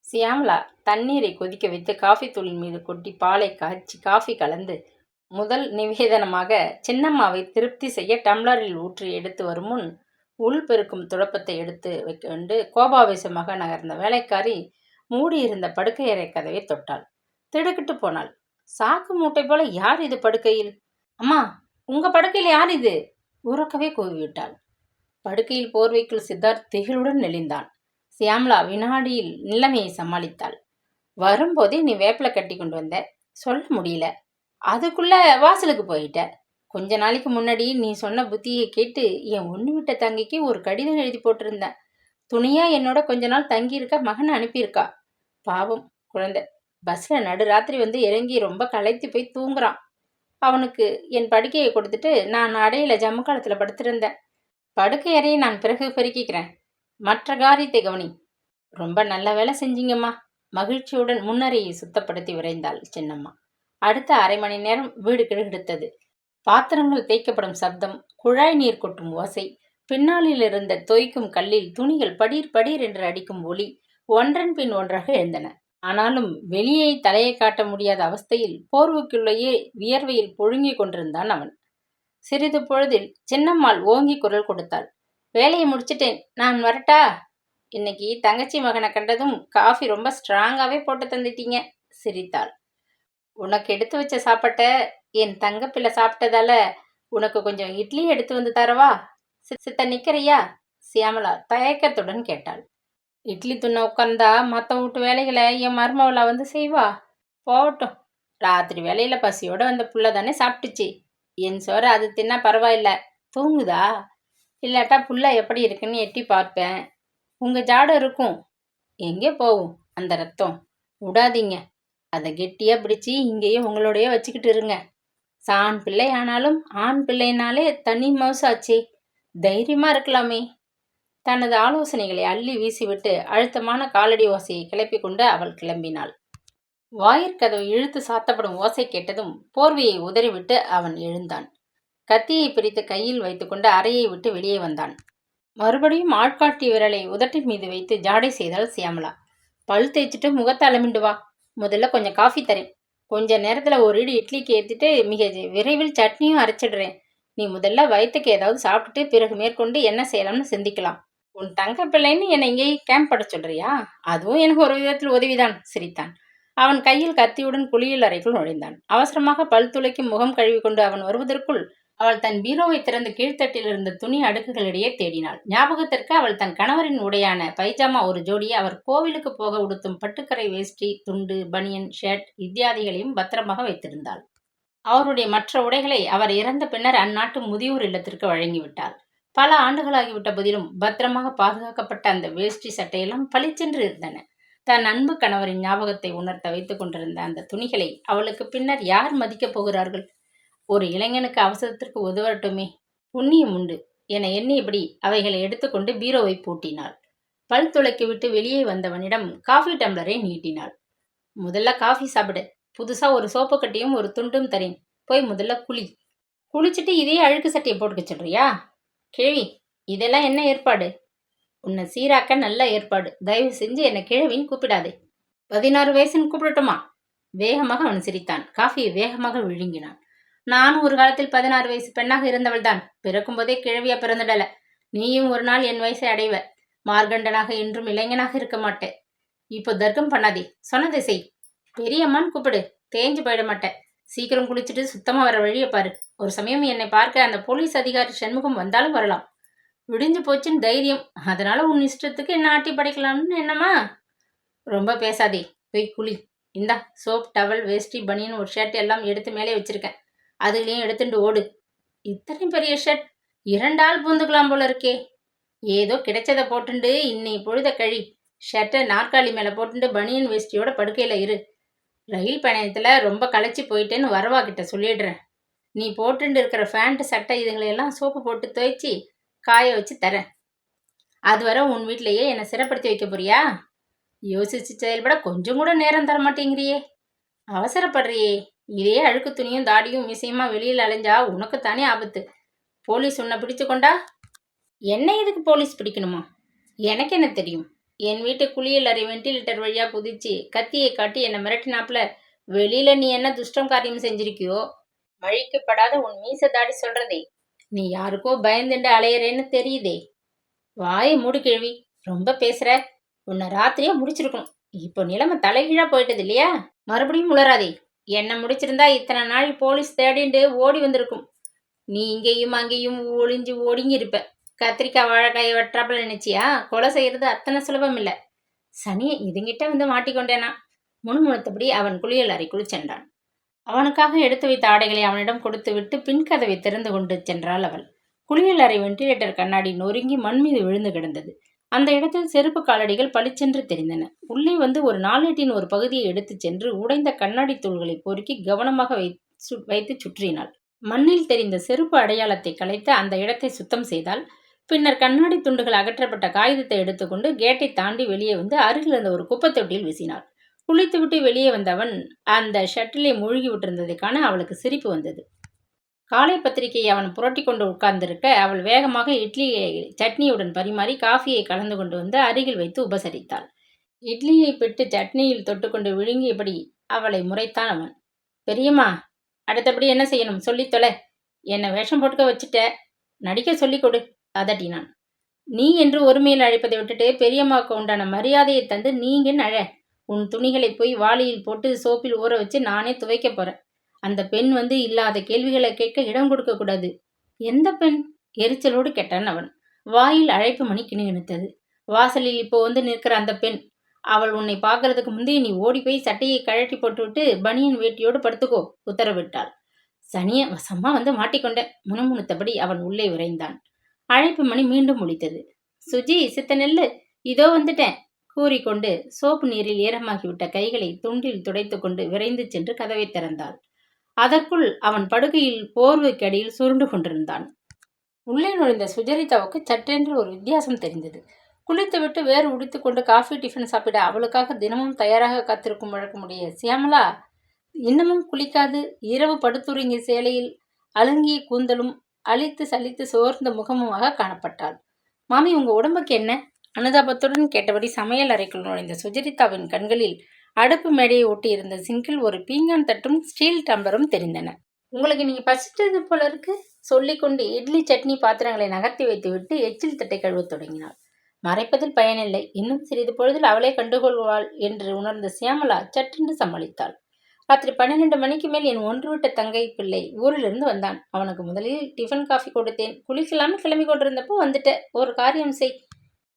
[SPEAKER 1] சியாமலா தண்ணீரை கொதிக்க வைத்து காஃபி தூளின் மீது கொட்டி பாலை காய்ச்சி காஃபி கலந்து முதல் நிவேதனமாக சின்னம்மாவை திருப்தி செய்ய டம்ளரில் ஊற்றி எடுத்து வரும் முன் உள் பெருக்கும் துடப்பத்தை எடுத்து வைக்கொண்டு கோபாவேசமாக நகர்ந்த வேலைக்காரி மூடியிருந்த படுக்கையறை கதவை தொட்டாள். திடுக்கிட்டு போனாள். சாக்கு மூட்டை போல யார் இது படுக்கையில்? அம்மா, உங்க படுக்கையில் யார் இது? உறக்கவே கூவிவிட்டாள். படுக்கையில் போர்வைக்குள் சித்தார்த் திகிலுடன் நெளிந்தான். சியாமலா வினாடியில் நிலைமையை சமாளித்தாள். வரும்போதே நீ வேப்பில கட்டி கொண்டு வந்த, சொல்ல முடியல. அதுக்குள்ள வாசலுக்கு போயிட்ட. கொஞ்ச நாளைக்கு முன்னாடி நீ சொன்ன புத்தியை கேட்டு என் ஒன்று விட்ட தங்கிக்கு ஒரு கடிதம் எழுதி போட்டிருந்தேன். துணியா என்னோட கொஞ்ச நாள் தங்கியிருக்க மகனை அனுப்பியிருக்கா. பாவம் குழந்தை. பஸ்ல நடுராத்திரி வந்து இறங்கி ரொம்ப களைத்து போய் தூங்குறான். அவனுக்கு என் படுக்கையை கொடுத்துட்டு நான் அடையில ஜம்மு காலத்தில் படுத்திருந்தேன். படுக்கை அறையை நான் பிறகு பெருக்கிக்கிறேன். மற்ற காரியத்தை கவனி. ரொம்ப நல்ல வேலை செஞ்சீங்கம்மா. மகிழ்ச்சியுடன் முன்னறையை சுத்தப்படுத்தி விரைந்தாள் சின்னம்மா. அடுத்த அரை மணி நேரம் வீடு கிடுகிடுத்தது. பாத்திரங்கள் தேய்க்கப்படும் சப்தம், குழாய் நீர் கொட்டும் ஓசை, பின்னாளில் இருந்த தோய்க்கும் கல்லில் துணிகள் படீர் படீர் என்று அடிக்கும் ஒலி ஒன்றன் பின் ஒன்றாக எழுந்தன. ஆனாலும் வெளியே தலையை காட்ட முடியாத அவஸ்தையில் போர்வுக்குள்ளேயே வியர்வையில் புழுங்கிக் கொண்டிருந்தான் அவன். சிறிது பொழுதில் சின்னம்மாள் ஓங்கி குரல் கொடுத்தாள். வேலையை முடிச்சிட்டேன், நான் வரட்டா? இன்னைக்கு தங்கச்சி மகனை கண்டதும் காஃபி ரொம்ப ஸ்ட்ராங்காகவே போட்டு தந்துட்டீங்க, சிரித்தாள். உனக்கு எடுத்து வச்ச சாப்பாட்ட என் தங்கப்பிள்ளை சாப்பிட்டதால உனக்கு கொஞ்சம் இட்லி எடுத்து வந்து தரவா? சித்த நிக்கிறியா? சியாமலா தயக்கத்துடன் கேட்டாள். இட்லி துண்ண உட்கார்ந்தா மற்ற வீட்டு வேலைகளை என் மருமவளா வந்து செய்வா? போகட்டும். ராத்திரி வேலையில பசியோட வந்த புள்ள தானே சாப்பிட்டுச்சு. என் சோற அது தின்னா பரவாயில்ல. தூங்குதா? இல்லாட்டா புள்ள எப்படி இருக்குன்னு எட்டி பார்ப்பேன். உங்க ஜாடை இருக்கும். எங்கே போகும் அந்த ரத்தம்? விடாதீங்க. அதை கெட்டியா பிடிச்சி இங்கேயே உங்களோடைய வச்சுக்கிட்டு இருங்க. சான் பிள்ளை ஆனாலும் ஆண் பிள்ளைனாலே தனி மவுசாச்சே. தைரியமா இருக்கலாமே. தனது ஆலோசனைகளை அள்ளி வீசிவிட்டு அழுத்தமான காலடி ஓசையை கிளப்பி கொண்டு அவள் கிளம்பினாள். வாயிற்கதவு இழுத்து சாத்தப்படும் ஓசை கேட்டதும் போர்வையை உதறிவிட்டு அவன் எழுந்தான். கத்தியை பிரித்து கையில் வைத்துக்கொண்டு அறையை விட்டு வெளியே வந்தான். மறுபடியும் ஆட்காட்டி விரலை உதட்டின் மீது வைத்து ஜாடை செய்தாள் சியாமலா. பல் தேய்ச்சிட்டு முகத்தை அலமிண்டு வா. முதல்ல கொஞ்சம் காஃபி தரேன். கொஞ்ச நேரத்தில் ஒரு இடி இட்லிக்கு ஏற்றிட்டு மிக விரைவில் சட்னியும் அரைச்சிடுறேன். நீ முதல்ல வயிற்றுக்கு ஏதாவது சாப்பிட்டுட்டு பிறகு மேற்கொண்டு என்ன செய்யலாம்னு சிந்திக்கலாம். உன் தங்க பிள்ளைன்னு என்னை இங்கேயே கேம்ப் பட சொல்றியா? அதுவும் எனக்கு ஒரு விதத்தில் உதவிதான், சிரித்தான். அவன் கையில் கத்தியுடன் குளியல் அறைக்குள் நுழைந்தான். அவசரமாக பல் துளைக்கு முகம் கழுவிக்கொண்டு அவன் வருவதற்குள் அவள் தன் பீரோவை திறந்து கீழ்த்தட்டில் இருந்த துணி அடுக்குகளிடையே தேடினாள். ஞாபகத்திற்கு அவள் தன் கணவரின் உடையான பைஜாமா ஒரு ஜோடியை அவர் கோவிலுக்கு போக உடுத்தும் பட்டுக்கரை வேஷ்டி, துண்டு, பனியன், ஷர்ட் இத்தியாதிகளையும் பத்திரமாக வைத்திருந்தாள். அவருடைய மற்ற உடைகளை அவர் இறந்த பின்னர் அந்நாட்டு முதியோர் இல்லத்திற்கு வழங்கிவிட்டார். பல ஆண்டுகளாகிவிட்ட போதிலும் பத்திரமாக பாதுகாக்கப்பட்ட அந்த வேஷ்டி சட்டையெல்லாம் பளிச்சென்று இருந்தன. தன் அன்பு கணவரின் ஞாபகத்தை உணர்த்த வைத்துக் கொண்டிருந்த அந்த துணிகளை அவளுக்கு பின்னர் யார் மதிக்கப் போகிறார்கள்? ஒரு இளைஞனுக்கு அவசரத்திற்கு உதவட்டுமே, புண்ணியம் உண்டு என எண்ணியபடி அவைகளை எடுத்துக்கொண்டு பீரோவை பூட்டினாள். பல் துளைக்கு விட்டு வெளியே வந்தவனிடம் காஃபி டம்ளரை நீட்டினாள். முதல்ல காஃபி சாப்பிடு, புதுசா ஒரு சோப்பு கட்டியும் ஒரு துண்டும் தரேன், போய் முதல்ல குளிச்சுட்டு இதே அழுக்கு சட்டையை போட்டுக்க சொல்றியா? கிழவி, இதெல்லாம் என்ன ஏற்பாடு? உன்னை சீராக்க நல்ல ஏற்பாடு. தயவு செஞ்சு என்னை கிழவின்னு கூப்பிடாதே. 16 வயசுன்னு கூப்பிடட்டுமா? வேகமாக அவன் சிரித்தான். காஃபியை வேகமாக விழுங்கினான். நானும் ஒரு காலத்தில் 16 வயசு பெண்ணாக இருந்தவள் தான். பிறக்கும் போதே கிழவியா பிறந்துடல. நீயும் ஒரு நாள் என் வயசை அடைவ. மார்கண்டனாக என்றும் இளைஞனாக இருக்க மாட்டேன். இப்போ தர்க்கம் பண்ணாதே, சொன்னதை செய். பெரியம்மான்னு கூப்பிடு, தேஞ்சு போயிட மாட்டேன். சீக்கிரம் குளிச்சுட்டு சுத்தமா வர வழியை பாரு. ஒரு சமயம் என்னை பார்க்க அந்த போலீஸ் அதிகாரி சண்முகம் வந்தாலும் வரலாம். விடிஞ்சு போச்சுன்னு தைரியம், அதனால உன் இஷ்டத்துக்கு என்ன ஆட்டி படைக்கலாம்னு என்னம்மா? ரொம்ப பேசாதே, போய் குளி. இந்தா சோப், டவல், வேஷ்டி, பனியன், ஒரு ஷர்ட் எல்லாம் எடுத்து மேலே வச்சிருக்கேன். அதுலேயும் எடுத்துட்டு ஓடு. இத்தனை பெரிய ஷர்ட் 2 ஆள் பூந்துக்கலாம் போல இருக்கே. ஏதோ கிடைச்சதை போட்டுண்டு இன்னை பொழுத கழி. ஷர்ட்டை நாற்காலி மேலே போட்டுண்டு பனியன் வேஷ்டியோட படுக்கையில் இரு. ரயில் பயணத்தில் ரொம்ப களைச்சி போயிட்டேன்னு வரவா கிட்ட சொல்லிடுறேன். நீ போட்டுண்டு இருக்கிற ஃபேண்ட், சட்டை இதுங்களையெல்லாம் சோப்பு போட்டு துவைச்சி காய வச்சு தரேன். அதுவரை உன் வீட்டிலேயே என்னை சிறப்படுத்தி வைக்க போறியா? யோசிச்சு செயல்பட கொஞ்சம் கூட நேரம் தர மாட்டேங்கிறியே. அவசரப்படுறியே. இதே அழுக்கு துணியும் தாடியும் மிசையுமா வெளியில் அலைஞ்சா உனக்குத்தானே ஆபத்து. போலீஸ் உன்னை பிடிச்சு கொண்டா? என்ன எதுக்கு போலீஸ் பிடிக்கணுமா? எனக்கு என்ன தெரியும்? என் வீட்டு குளியல் அறை வெண்டிலேட்டர் வழியா குதிச்சு கத்தியை காட்டி என்னை மிரட்டினாப்புல வெளியில நீ என்ன துஷ்டம் காரியம் செஞ்சிருக்கியோ? வழிக்கு படாத உன் மீச தாடி சொல்றதே. நீ யாருக்கோ பயந்துண்டு அலையறேன்னு தெரியுதே. வாயை மூடு கிழவி, ரொம்ப பேசுற. உன்னை ராத்திரியா முடிச்சிருக்கணும். இப்போ நிலைமை தலைகீழா போயிட்டது இல்லையா? மறுபடியும் உளராதே. என்ன முடிச்சிருந்தா இத்தனை நாள் போலீஸ் தேடிண்டு ஓடி வந்திருக்கும். நீ இங்கேயும் அங்கேயும் ஒளிஞ்சு ஒடுங்கி இருப்ப. கத்திரிக்காய் வாழைக்காயை வெட்டாப்புல நினைச்சியா? கொலை செய்யறது அத்தனை சுலபம் இல்லை. சனியை இதுங்கிட்ட வந்து மாட்டிக்கொண்டேனா? முணுமுணுத்தபடி அவன் குளியல் அறைக்குள் சென்றான். அவனுக்காக எடுத்து வைத்த ஆடைகளை அவனிடம் கொடுத்து விட்டு பின்கதவை திறந்து கொண்டு சென்றாள் அவள். குளியல் அறை வெண்டிலேட்டர் கண்ணாடி நொறுங்கி மண் மீது விழுந்து கிடந்தது. அந்த இடத்தில் செருப்பு காலடிகள் பளிச்சென்று தெரிந்தன. உள்ளே வந்து ஒரு நாளேட்டின் ஒரு பகுதியை எடுத்துச் சென்று உடைந்த கண்ணாடி தூள்களை பொறுக்கி கவனமாக வைத்து சுற்றினாள். மண்ணில் தெரிந்த செருப்பு அடையாளத்தை கலைத்து அந்த இடத்தை சுத்தம் செய்தால் பின்னர் கண்ணாடி துண்டுகள் அகற்றப்பட்ட காகிதத்தை எடுத்துக்கொண்டு கேட்டை தாண்டி வெளியே வந்து அருகில் இருந்த ஒரு குப்பை தொட்டியில் வீசினாள். குளித்துவிட்டு வெளியே வந்தவன் அந்த ஷட்டிலை மூழ்கி விட்டிருந்ததை காண அவளுக்கு சிரிப்பு வந்தது. காலை பத்திரிகையை அவன் புரட்டி கொண்டு உட்கார்ந்திருக்க அவள் வேகமாக இட்லியை சட்னியுடன் பரிமாறி காஃபியை கலந்து கொண்டு வந்து அருகில் வைத்து உபசரித்தாள். இட்லியை பிட்டு சட்னியில் தொட்டுக்கொண்டு விழுங்கியபடி அவளை முறைத்தான் அவன். பெரியம்மா, அடுத்தபடி என்ன செய்யணும் சொல்லி தொலை. என்னை வேஷம் போட்டுக்க வச்சுட்ட, நடிக்க சொல்லிக் கொடு, அதட்டினான். நீ என்று ஒருமையில் அழைப்பதை விட்டுட்டு பெரியம்மாவுக்கு உண்டான மரியாதையை தந்து நீங்கன்னு அழ. உன் துணிகளை போய் வாளியில் போட்டு சோப்பில் ஊற வச்சு நானே துவைக்க போறேன். அந்த பெண் வந்து இல்லாத கேள்விகளை கேட்க இடம் கொடுக்க கூடாது. எந்த பெண்? எரிச்சலோடு கேட்டான் அவன். வாயில் அழைப்பு மணி கிணுகிணுத்தது. வாசலில் இப்போ வந்து நிற்கிற அந்த பெண். அவள் உன்னை பார்க்கறதுக்கு முந்தைய நீ ஓடி போய் சட்டையை கழட்டி போட்டுவிட்டு பனியன் வேட்டியோடு படுத்துக்கோ, உத்தரவிட்டாள். சனிய வசமா வந்து மாட்டிக்கொண்ட முணுமுணுத்தபடி அவன் உள்ளே விரைந்தான். அழைப்பு மணி மீண்டும் ஒலித்தது. சுஜி, சித்த நெல்லு, இதோ வந்துட்டேன் கூறிக்கொண்டு சோப்பு நீரில் ஈரமாகிவிட்ட கைகளை துண்டில் துடைத்து கொண்டு விரைந்து சென்று கதவை திறந்தாள். அதற்குள் அவன் படுக்கையில் போர்வைக்கு அடியில் சுருண்டு கொண்டிருந்தான். உள்ளே நுழைந்த சுஜரிதாவுக்கு சட்டென்று ஒரு வித்தியாசம் தெரிந்தது. குளித்துவிட்டு வேறு உடித்துக்கொண்டு காஃபி டிஃபன் சாப்பிட அவளுக்காக தினமும் தயாராக காத்திருக்கும் வழக்கமுடைய சியாமலா இன்னமும் குளிக்காது இரவு படுத்துறங்கிய சேலையில் அலுங்கிய கூந்தலும் அழித்து சலித்து சோர்ந்த முகமுமாக காணப்பட்டாள். மாமி, உங்க உடம்புக்கு என்ன? அனுதாபத்துடன் கேட்டபடி சமையல் அறைக்குள் நுழைந்த சுஜரிதாவின் கண்களில் அடுப்பு மேடையை ஒட்டி இருந்த சிங்கில் ஒரு பீங்கான் தட்டும் ஸ்டீல் டம்ளரும் தெரிந்தன. உங்களுக்கு நீங்க பசித்தது போல இருக்கு, சொல்லிக்கொண்டு இட்லி சட்னி பாத்திரங்களை நகர்த்தி வைத்துவிட்டு எச்சில் தட்டை கழுவத் தொடங்கினாள். மறைப்பதில் பயனில்லை. இன்னும் சிறிது பொழுதில் அவளே கண்டுகொள்வாள் என்று உணர்ந்த சியாமளா சட்டென்று சமாளித்தாள். ராத்திரி 12 மணிக்கு மேல் என் ஒன்றுவிட்ட தங்கை பிள்ளை ஊரிலிருந்து வந்தான். அவனுக்கு முதலில் டிஃபன் காஃபி கொடுத்தேன். குளிக்கலாம்னு கிளம்பி கொண்டிருந்தப்போ வந்துட்ட. ஒரு காரியம் செய்.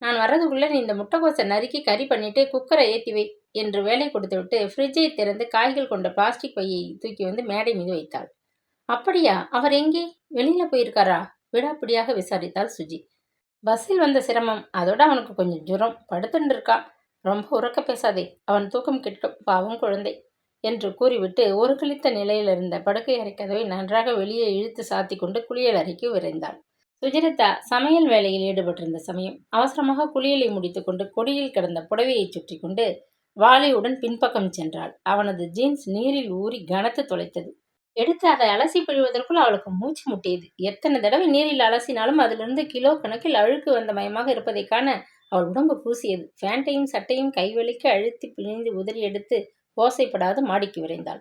[SPEAKER 1] நான் வர்றதுக்குள்ள நீ இந்த முட்டைக்கோசை நறுக்கி கறி பண்ணிட்டு குக்கரை ஏற்றி வை என்று வேலை கொடுத்துவிட்டு ஃப்ரிட்ஜை திறந்து காய்கள் கொண்ட பிளாஸ்டிக் பையை தூக்கி வந்து மேடை மீது வைத்தாள். அப்படியா? அவர் எங்கே? வெளியில போயிருக்காரா? விடாப்பிடியாக விசாரித்தாள் சுஜி. பஸ்ஸில் வந்த சிரமம், அதோட அவனுக்கு கொஞ்சம் ஜுரம், படுத்துட்டு இருக்கான். ரொம்ப உறக்க பேசாதே, அவன் தூக்கம் கெட்டும், பாவம் குழந்தை என்று கூறிவிட்டு ஒரு கிழித்த நிலையில் இருந்த படுக்கை அறை கதவை நன்றாக வெளியே இழுத்து சாத்தி கொண்டு குளியல் அறைக்கு விரைந்தாள். சுஜிதா சமையல் வேலையில் ஈடுபட்டிருந்த சமயம் அவசரமாக குளியலை முடித்துக்கொண்டு கொடியில் கிடந்த புடவையை சுற்றி கொண்டு வாலியுடன் பின்பக்கம் சென்றாள். அவனது ஜீன்ஸ் நீரில் ஊறி கனத்து தொலைத்தது. எடுத்து அதை அலசி பிழிவதற்குள் அவளுக்கு மூச்சு முட்டியது. எத்தனை தடவை நீரில் அலசினாலும் அதிலிருந்து கிலோ கணக்கில் அழுக்கு வந்த மயமாக இருப்பதை காண அவள் உடம்பு கூசியது. பேண்ட்டையும் சட்டையும் கைவலிக்க அழுத்தி பிழிந்து உதறி எடுத்து ஓசைப்படாது மாடிக்கு விரைந்தாள்.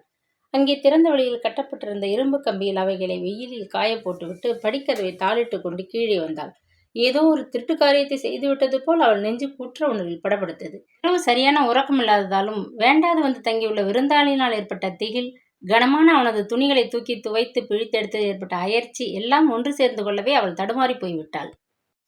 [SPEAKER 1] அங்கே திறந்த வழியில் கட்டப்பட்டிருந்த இரும்பு கம்பியில் அவைகளை வெயிலில் காய போட்டுவிட்டு படிக்கதவை தாளிட்டு கொண்டு கீழே வந்தாள். ஏதோ ஒரு திருட்டு காரியத்தை செய்துவிட்டது போல் அவள் நெஞ்சு குற்ற உணர்வில் படப்படுத்தது. இரவு சரியான உறக்கம் இல்லாததாலும் வேண்டாது வந்து தங்கியுள்ள விருந்தாளினால் ஏற்பட்ட திகில், கனமான அவனது துணிகளை தூக்கி துவைத்து பிழித்தெடுத்து ஏற்பட்ட அயற்சி எல்லாம் ஒன்று சேர்ந்து கொள்ளவே அவள் தடுமாறி போய்விட்டாள்.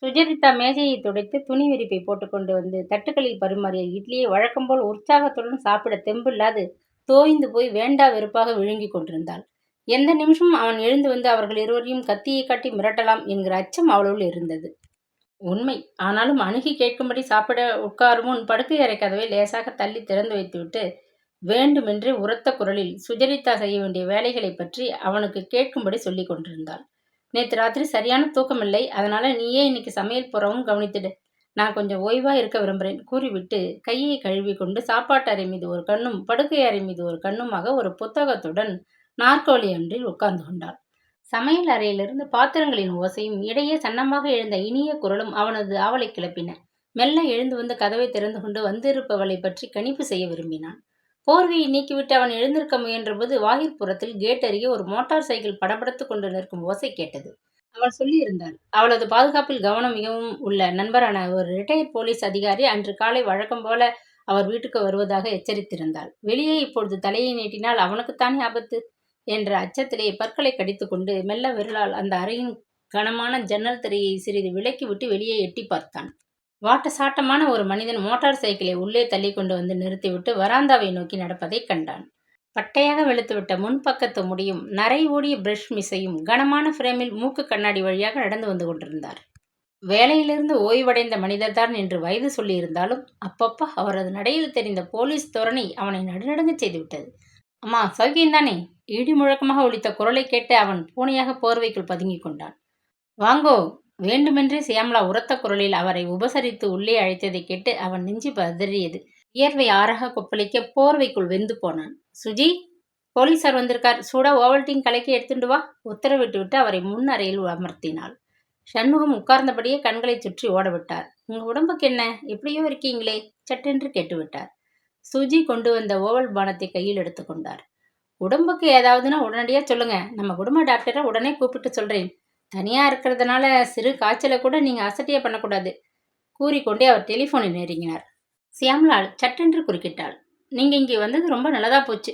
[SPEAKER 1] சுஜரிதா மேஜையை துடைத்து துணி விரிப்பை போட்டுக்கொண்டு வந்து தட்டுக்களில் பரிமாறிய இட்லியை வழக்கம்போல் உற்சாகத்துடன் சாப்பிட தெம்பில்லாது தோய்ந்து போய் வேண்டா வெறுப்பாக விழுங்கிக் கொண்டிருந்தாள். எந்த நிமிஷமும் அவன் எழுந்து வந்து அவர்கள் இருவரையும் கத்தியை காட்டி மிரட்டலாம் என்கிற அச்சம் அவளுள் இருந்தது. உண்மை. ஆனாலும் அணுகி கேட்கும்படி சாப்பிட உட்காரும் முன் படுக்கை அறை கதவை லேசாக தள்ளி திறந்து வைத்துவிட்டு வேண்டுமென்றே உரத்த குரலில் சுஜரிதா செய்ய வேண்டிய வேலைகளை பற்றி அவனுக்கு கேட்கும்படி சொல்லி கொண்டிருந்தாள். நேற்று ராத்திரி சரியான தூக்கமில்லை, அதனால நீயே இன்னைக்கு சமையல் புறவும் கவனித்துடு. நான் கொஞ்சம் ஓய்வா இருக்க விரும்புகிறேன் கூறிவிட்டு கையை கழுவி கொண்டு சாப்பாட்டு அறை மீது ஒரு கண்ணும் படுக்கை அறை மீது ஒரு கண்ணுமாக ஒரு புத்தகத்துடன் நாற்காலி ஒன்றில் உட்கார்ந்து கொண்டாள். சமையல் அறையிலிருந்து பாத்திரங்களின் ஓசையும் இடையே சன்னமாக எழுந்த இனிய குரலும் அவனது ஆவலை கிளப்பின. மெல்ல எழுந்து வந்து கதவை திறந்து கொண்டு வந்திருப்பவளை பற்றி கணிப்பு செய்ய விரும்பினான். போர்வையை நீக்கிவிட்டு அவன் எழுந்திருக்க முயன்றபோது வாயிற்புறத்தில் கேட் அருகே ஒரு மோட்டார் சைக்கிள் படபடத்து கொண்டு நிற்கும் ஓசை கேட்டது. அவள் சொல்லியிருந்தாள். அவளது பாதுகாப்பில் கவனம் மிகவும் உள்ள நண்பரான ஒரு ரிட்டையர்ட் போலீஸ் அதிகாரி அன்று காலை வழக்கம் போல அவர் வீட்டுக்கு வருவதாக எச்சரித்திருந்தாள். வெளியே இப்பொழுது தலையை நீட்டினால் அவனுக்குத்தானே ஆபத்து என்ற அச்சத்திலே பற்களை கடித்து கொண்டு மெல்ல விரலால் அந்த அறையின் கனமான ஜன்னல் திரையை சிறிது விலக்கிவிட்டு வெளியே எட்டி பார்த்தான். வாட்ட சாட்டமான ஒரு மனிதன் மோட்டார் சைக்கிளை உள்ளே தள்ளி கொண்டு வந்து நிறுத்திவிட்டு வராந்தாவை நோக்கி நடப்பதை கண்டான். பட்டையாக வெளுத்துவிட்ட முன்பக்கத்து முடியும் நரை ஓடிய பிரஷ் மிசையும் கனமான ஃப்ரேமில் மூக்கு கண்ணாடி வழியாக நடந்து வந்து கொண்டிருந்தார். வேலையிலிருந்து ஓய்வடைந்த மனிதர்தான் என்று வயது சொல்லியிருந்தாலும் அப்பப்பா அவரது நடையில் தெரிந்த போலீஸ் தோரணை அவனை நடுநடுங்க செய்துவிட்டது. அம்மா சௌகியந்தானே? இடி முழக்கமாக ஒலித்த குரலை கேட்டு அவன் பூனையாக போர்வைக்குள் பதுங்கிக் கொண்டான். வாங்கோ! வேண்டுமென்றே சியாமளா உரத்த குரலில் அவரை உபசரித்து உள்ளே அழைத்ததை கேட்டு அவன் நெஞ்சு பதறியது. வியர்வை ஆறாக கொப்பளிக்க போர்வைக்குள் வெந்து போனான். சுஜி, போலீசார் வந்திருக்கார், சூடா ஓவல்டீன் கலக்கி எடுத்துட்டு வா உத்தரவிட்டுவிட்டு அவரை முன் அறையில் அமர்த்தினாள். சண்முகம் உட்கார்ந்தபடியே கண்களை சுற்றி ஓடவிட்டார். உங்க உடம்புக்கு என்ன, எப்படியோ இருக்கீங்களே சட்டென்று கேட்டுவிட்டார். சுஜி கொண்டு வந்த ஓவல் பானத்தை கையில் எடுத்துக்கொண்டார். உடம்புக்கு ஏதாவதுன்னா உடனடியா சொல்லுங்க, நம்ம குடும்ப டாக்டரை உடனே கூப்பிட்டு சொல்றேன். தனியா இருக்கிறதுனால சிறு காய்ச்சலை கூட நீங்க அசட்டியா பண்ணக்கூடாது கூறிக்கொண்டே அவர் டெலிஃபோனில் நெருங்கினார். சியாமலாள் சட்டென்று குறுக்கிட்டாள். நீங்க இங்கே வந்தது ரொம்ப நல்லதா போச்சு.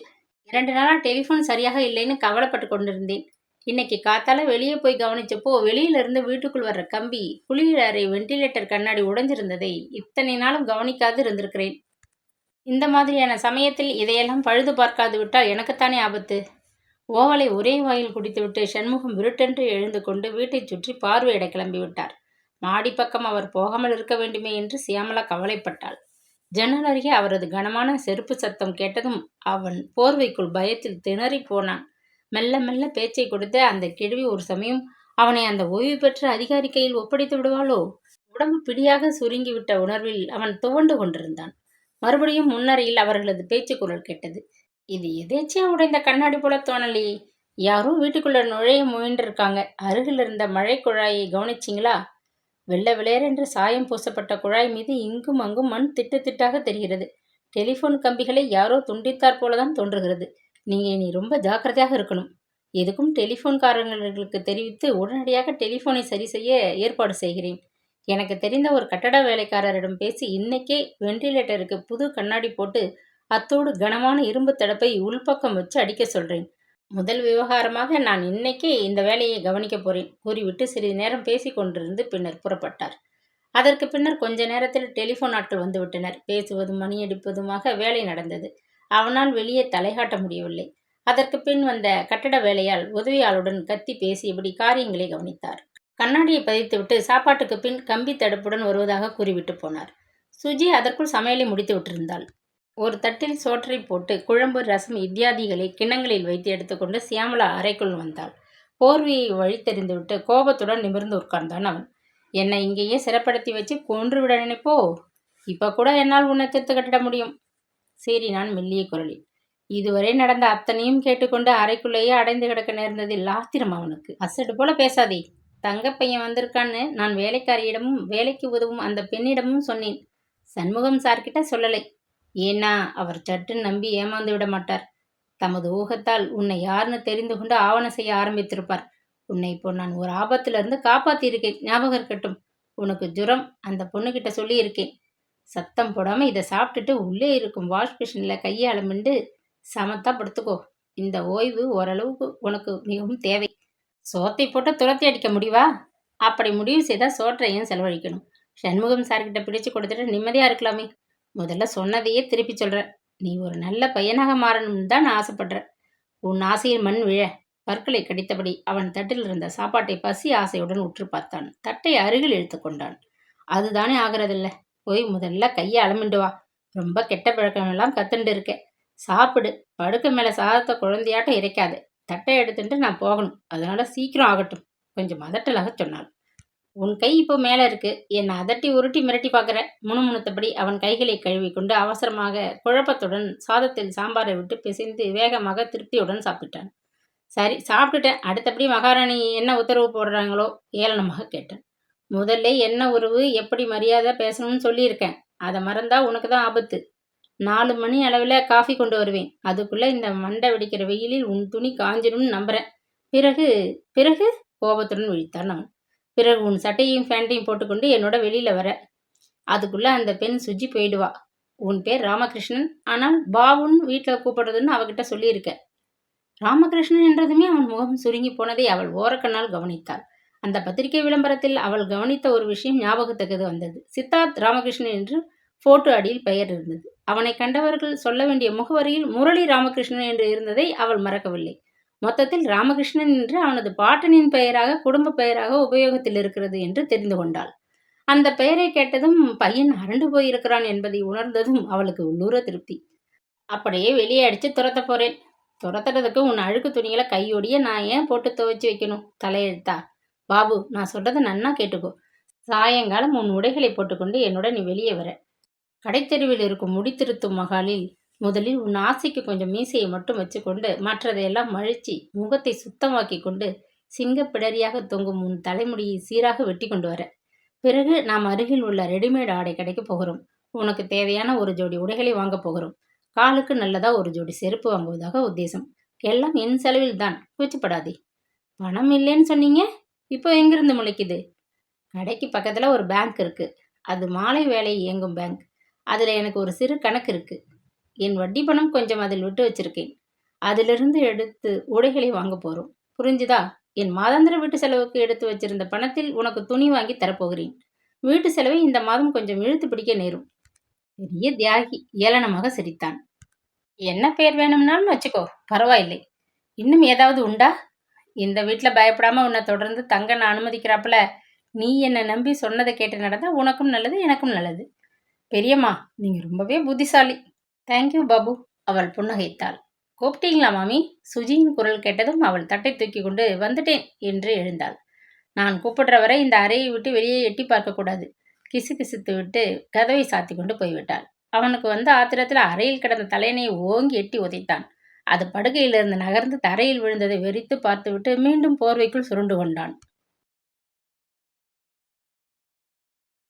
[SPEAKER 1] 2 நாளா டெலிஃபோன் சரியாக இல்லைன்னு கவலைப்பட்டு கொண்டிருந்தேன். இன்னைக்கு காத்தால வெளியே போய் கவனிச்சப்போ வெளியிலிருந்து வீட்டுக்குள் வர்ற கம்பி குளியல் அறை வெண்டிலேட்டர் கண்ணாடி உடைஞ்சிருந்ததை இத்தனை நாளும் கவனிக்காது இருந்திருக்கிறேன். இந்த மாதிரியான சமயத்தில் இதையெல்லாம் பழுது பார்க்காது விட்டால் எனக்குத்தானே ஆபத்து. ஓவலை ஒரே வாயில் குடித்துவிட்டு சண்முகம் விருட்டென்று எழுந்து கொண்டு வீட்டைச் சுற்றி பார்வையிட கிளம்பிவிட்டார். மாடி பக்கம் அவர் போகாமல் இருக்க வேண்டுமே என்று சியாமலா கவலைப்பட்டாள். ஜன்னல் அருகே அவரது கனமான செருப்பு சத்தம் கேட்டதும் அவன் போர்வைக்குள் பயத்தில் திணறி போனான். மெல்ல மெல்ல பேச்சை கொடுத்த அந்த கிழவி ஒரு சமயம் அவனை அந்த ஓய்வு பெற்ற அதிகாரி கையில் ஒப்படைத்து விடுவாளோ? உடம்பு பிடியாக சுருங்கிவிட்ட உணர்வில் அவன் துவண்டு கொண்டிருந்தான். மறுபடியும் முன்னறையில் அவர்களது பேச்சு குரல் கேட்டது. இது எதேச்சியா உடைந்த கண்ணாடி போல தோணலையே. யாரோ வீட்டுக்குள்ள நுழைய முயன்றிருக்காங்க. அருகில் இருந்த மழை குழாயை கவனிச்சிங்களா? வெள்ளை விளையரென்று சாயம் பூசப்பட்ட குழாய் மீது இங்கும் அங்கும் மண் திட்டு திட்டாக தெரிகிறது. டெலிஃபோன் கம்பிகளை யாரோ துண்டித்தாற் போலதான் தோன்றுகிறது. நீங்க இனி ரொம்ப ஜாக்கிரதையாக இருக்கணும். எதுக்கும் டெலிஃபோன்காரங்களுக்கு தெரிவித்து உடனடியாக டெலிஃபோனை சரி செய்ய ஏற்பாடு செய்கிறேன் எனக்கு தெரிந்த ஒரு கட்டட வேலைக்காரரிடம் பேசி இன்னைக்கே வெண்டிலேட்டருக்கு புது கண்ணாடி போட்டு அத்தோடு கனமான இரும்பு தடுப்பை உள்பக்கம் வச்சு அடிக்க சொல்றேன். முதல் விவகாரமாக நான் இன்னைக்கே இந்த வேலையை கவனிக்கப் போறேன் கூறிவிட்டு சிறிது நேரம் பேசிக் கொண்டிருந்து பின்னர் புறப்பட்டார். அதற்கு பின்னர் கொஞ்ச நேரத்தில் டெலிஃபோன் ஆட்கள் வந்துவிட்டனர். பேசுவதும் மணியடிப்பதுமாக வேலை நடந்தது. அவனால் வெளியே தலைகாட்ட முடியவில்லை. அதற்கு பின் வந்த கட்டட வேலையால் உதவியாளுடன் கத்தி பேசியபடி காரியங்களை கவனித்தார். கண்ணாடியை பதித்துவிட்டு சாப்பாட்டுக்கு பின் கம்பி தடுப்புடன் வருவதாக கூறிவிட்டு போனார். சுஜி அதற்குள் சமையலை முடித்து விட்டிருந்தாள். ஒரு தட்டில் சோற்றை போட்டு குழம்பு ரசம் இத்தியாதிகளை கிண்ணங்களில் வைத்து எடுத்துக்கொண்டு சியாமளா அறைக்குள் வந்தாள். போர்வையை வழித்தெறிந்துவிட்டு கோபத்துடன் நிமிர்ந்து உட்கார்ந்தான் அவன். என்னை இங்கேயே சிறப்படுத்தி வச்சு கொன்று விட நினைப்போ? இப்ப கூட என்னால் உன்னை திருத்து கட்டிட முடியும் சீறினான் மெல்லிய குரலில். இதுவரை நடந்த அத்தனையும் கேட்டுக்கொண்டு அறைக்குள்ளேயே அடைந்து கிடக்க நேர்ந்ததில் ஆத்திரம் அவனுக்கு. அசடு போல பேசாதே. தங்கப்பையன் வந்திருக்கான்னு நான் வேலைக்காரியிடமும் வேலைக்கு உதவும் அந்த பெண்ணிடமும் சொன்னேன். சண்முகம் சார்கிட்ட சொல்லலை. ஏன்னா அவர் சட்டுன்னு நம்பி ஏமாந்து விட மாட்டார். தமது ஊகத்தால் உன்னை யாருன்னு தெரிந்து கொண்டு ஆவணம் செய்ய ஆரம்பித்திருப்பார். உன்னை இப்போ நான் ஒரு ஆபத்திலிருந்து காப்பாத்தியிருக்கேன், ஞாபகம் இருக்கட்டும். உனக்கு ஜுரம், அந்த பொண்ணுகிட்ட சொல்லியிருக்கேன். சத்தம் போடாம இதை சாப்பிட்டுட்டு உள்ளே இருக்கும் வாஷ் மிஷின்ல கையை அலமிண்டு சமத்தா படுத்துக்கோ. இந்த ஓய்வு ஓரளவுக்கு உனக்கு மிகவும் தேவை. சோத்தை போட்டு துரத்தி அடிக்க முடிவா? அப்படி முடிவு செய்தால் சோற்றை ஏன் செலவழிக்கணும்? சண்முகம் சார்கிட்ட பிடிச்சு கொடுத்துட்டு நிம்மதியா இருக்கலாமே. முதல்ல சொன்னதையே திருப்பி சொல்ற. நீ ஒரு நல்ல பையனாக மாறணும்னு தான் நான் ஆசைப்படுற. உன் ஆசையில் மண் விழ. பற்களை கடித்தபடி அவன் தட்டில் இருந்த சாப்பாட்டை பசி ஆசையுடன் உற்று பார்த்தான். தட்டை அருகில் இழுத்து கொண்டான். அதுதானே ஆகிறதில்ல. போய் முதல்ல கையை அலமிண்டு வா. ரொம்ப கெட்ட பழக்கமெல்லாம் கத்துண்டு இருக்க. சாப்பிடு. படுக்க மேல சாதத்தை குழந்தையாட்டம் இறைக்காது. தட்டை எடுத்துட்டு நான் போகணும். அதனால சீக்கிரம் ஆகட்டும். கொஞ்சம் அதட்டலாக சொன்னாள். உன் கை இப்போ மேல இருக்கு. என்னை அதட்டி உருட்டி மிரட்டி பார்க்குற. முணுமுணுத்தபடி அவன் கைகளை கழுவி கொண்டு அவசரமாக குழப்பத்துடன் சாதத்தில் சாம்பாரை விட்டு பிசைந்து வேகமாக திருப்தியுடன் சாப்பிட்டான். சரி, சாப்பிட்டுட்டேன். அடுத்தபடி மகாராணி என்ன உத்தரவு போடுறாங்களோ ஏளனமாக கேட்டேன். முதல்ல என்ன உறவு எப்படி மரியாதை பேசணும்னு சொல்லியிருக்கேன். அதை மறந்தா உனக்கு தான் ஆபத்து. 4 மணி அளவில் காஃபி கொண்டு வருவேன். அதுக்குள்ளே இந்த மண்டை வெடிக்கிற வெயிலில் உன் துணி காஞ்சிடும்னு நம்புறேன். பிறகு பிறகு கோபத்துடன் விழித்தான் அவன். பிறகு உன் சட்டையும் ஃபேண்ட்டையும் போட்டுக்கொண்டு என்னோட வெளியில் வர. அதுக்குள்ளே அந்த பெண் சுஜி போயிடுவா. உன் பேர் ராமகிருஷ்ணன், ஆனால் பாவுன்னு வீட்டில் கூப்பிடுறதுன்னு அவகிட்ட சொல்லியிருக்க. ராமகிருஷ்ணன் என்றதுமே அவன் முகம் சுருங்கி போனதை அவள் ஓரக்கண்ணால் கவனித்தாள். அந்த பத்திரிகை விளம்பரத்தில் அவள் கவனித்த ஒரு விஷயம் ஞாபகத்துக்கு வந்தது. சித்தார்த் ராமகிருஷ்ணன் என்று போட்டோ அடியில் பெயர் இருந்தது. அவனை கண்டவர்கள் சொல்ல வேண்டிய முகவரியில் முரளி ராமகிருஷ்ணன் என்று இருந்ததை அவள் மறக்கவில்லை. மொத்தத்தில் ராமகிருஷ்ணன் என்று அவனது பாட்டனின் பெயராக குடும்ப பெயராக உபயோகத்தில் இருக்கிறது என்று தெரிந்து கொண்டாள். அந்த பெயரை கேட்டதும் பையன் அரண்டு போயிருக்கிறான் என்பதை உணர்ந்ததும் அவளுக்கு உள்ளூர திருப்தி. அப்படியே வெளியே அடிச்சு துரத்த போறேன். துரத்துறதுக்கு உன் அழுக்கு துணிகளை கையோடிய நான் ஏன் போட்டு துவைச்சு வைக்கணும்? தலையெழுத்தா? பாபு, நான் சொல்றதை நன்னா கேட்டுக்கோ. சாயங்காலம் உன் உடைகளை போட்டுக்கொண்டு என்னோட நீ வெளியே வர. கடைத்தெருவில் இருக்கும் முடித்திருத்தும் மகாலில் முதலில் உன் ஆசைக்கு கொஞ்சம் மீசையை மட்டும் வச்சுக்கொண்டு மற்றதையெல்லாம் மழிச்சு முகத்தை சுத்தமாக்கி கொண்டு சிங்கப்பிடரியாக தொங்கும் உன் தலைமுடியை சீராக வெட்டி கொண்டு வர. பிறகு நாம் அருகில் உள்ள ரெடிமேட் ஆடை கடைக்கு போகிறோம். உனக்கு தேவையான ஒரு ஜோடி உடைகளை வாங்க போகிறோம். காலுக்கு நல்லதா ஒரு ஜோடி செருப்பு வாங்குவதாக உத்தேசம். எல்லாம் என் செலவில் தான், கூச்சப்படாதே. பணம் இல்லைன்னு சொன்னீங்க, இப்போ எங்கிருந்து முளைக்குது? கடைக்கு பக்கத்தில் ஒரு பேங்க் இருக்கு. அது மாலை வேலை இயங்கும் பேங்க். அதில் எனக்கு ஒரு சிறு கணக்கு இருக்கு. என் வட்டி பணம் கொஞ்சம் அதில் விட்டு வச்சிருக்கேன். அதிலிருந்து எடுத்து உடைகளை வாங்க போகிறோம். புரிஞ்சுதா? என் மாதாந்திர வீட்டு செலவுக்கு எடுத்து வச்சிருந்த பணத்தில் உனக்கு துணி வாங்கி தரப்போகிறேன். வீட்டு செலவை இந்த மாதம் கொஞ்சம் இழுத்து பிடிக்க நேரும். பெரிய தியாகி ஏளனமாக சிரித்தான். என்ன பேர் வேணும்னாலும் வச்சுக்கோ, பரவாயில்லை. இன்னும் ஏதாவது உண்டா? இந்த வீட்டில் பயப்படாம உன்னை தொடர்ந்து தங்க நான் அனுமதிக்கிறாப்புல நீ என்னை நம்பி சொன்னதை கேட்டு நடந்தா உனக்கும் நல்லது, எனக்கும் நல்லது. பெரியம்மா, நீங்க ரொம்பவே புத்திசாலி. தேங்க்யூ பாபு, அவள் புன்னகைத்தாள். கூப்பிட்டீங்களா மாமி? சுஜியின் குரல் கேட்டதும் அவள் தட்டை தூக்கி கொண்டு வந்துட்டேன் என்று எழுந்தாள். நான் கூப்பிடுற வரை இந்த அறையை விட்டு வெளியே எட்டி பார்க்கக்கூடாது. கிசு கிசுத்து விட்டு கதவை சாத்தி கொண்டு போய்விட்டாள். அவனுக்கு வந்த ஆத்திரத்தில் அறையில் கிடந்த தலையணையை ஓங்கி எட்டி உதைத்தான். அது படுக்கையிலிருந்து நகர்ந்து தரையில் விழுந்ததை வெறித்து பார்த்துவிட்டு மீண்டும் போர்வைக்குள் சுருண்டு கொண்டான்.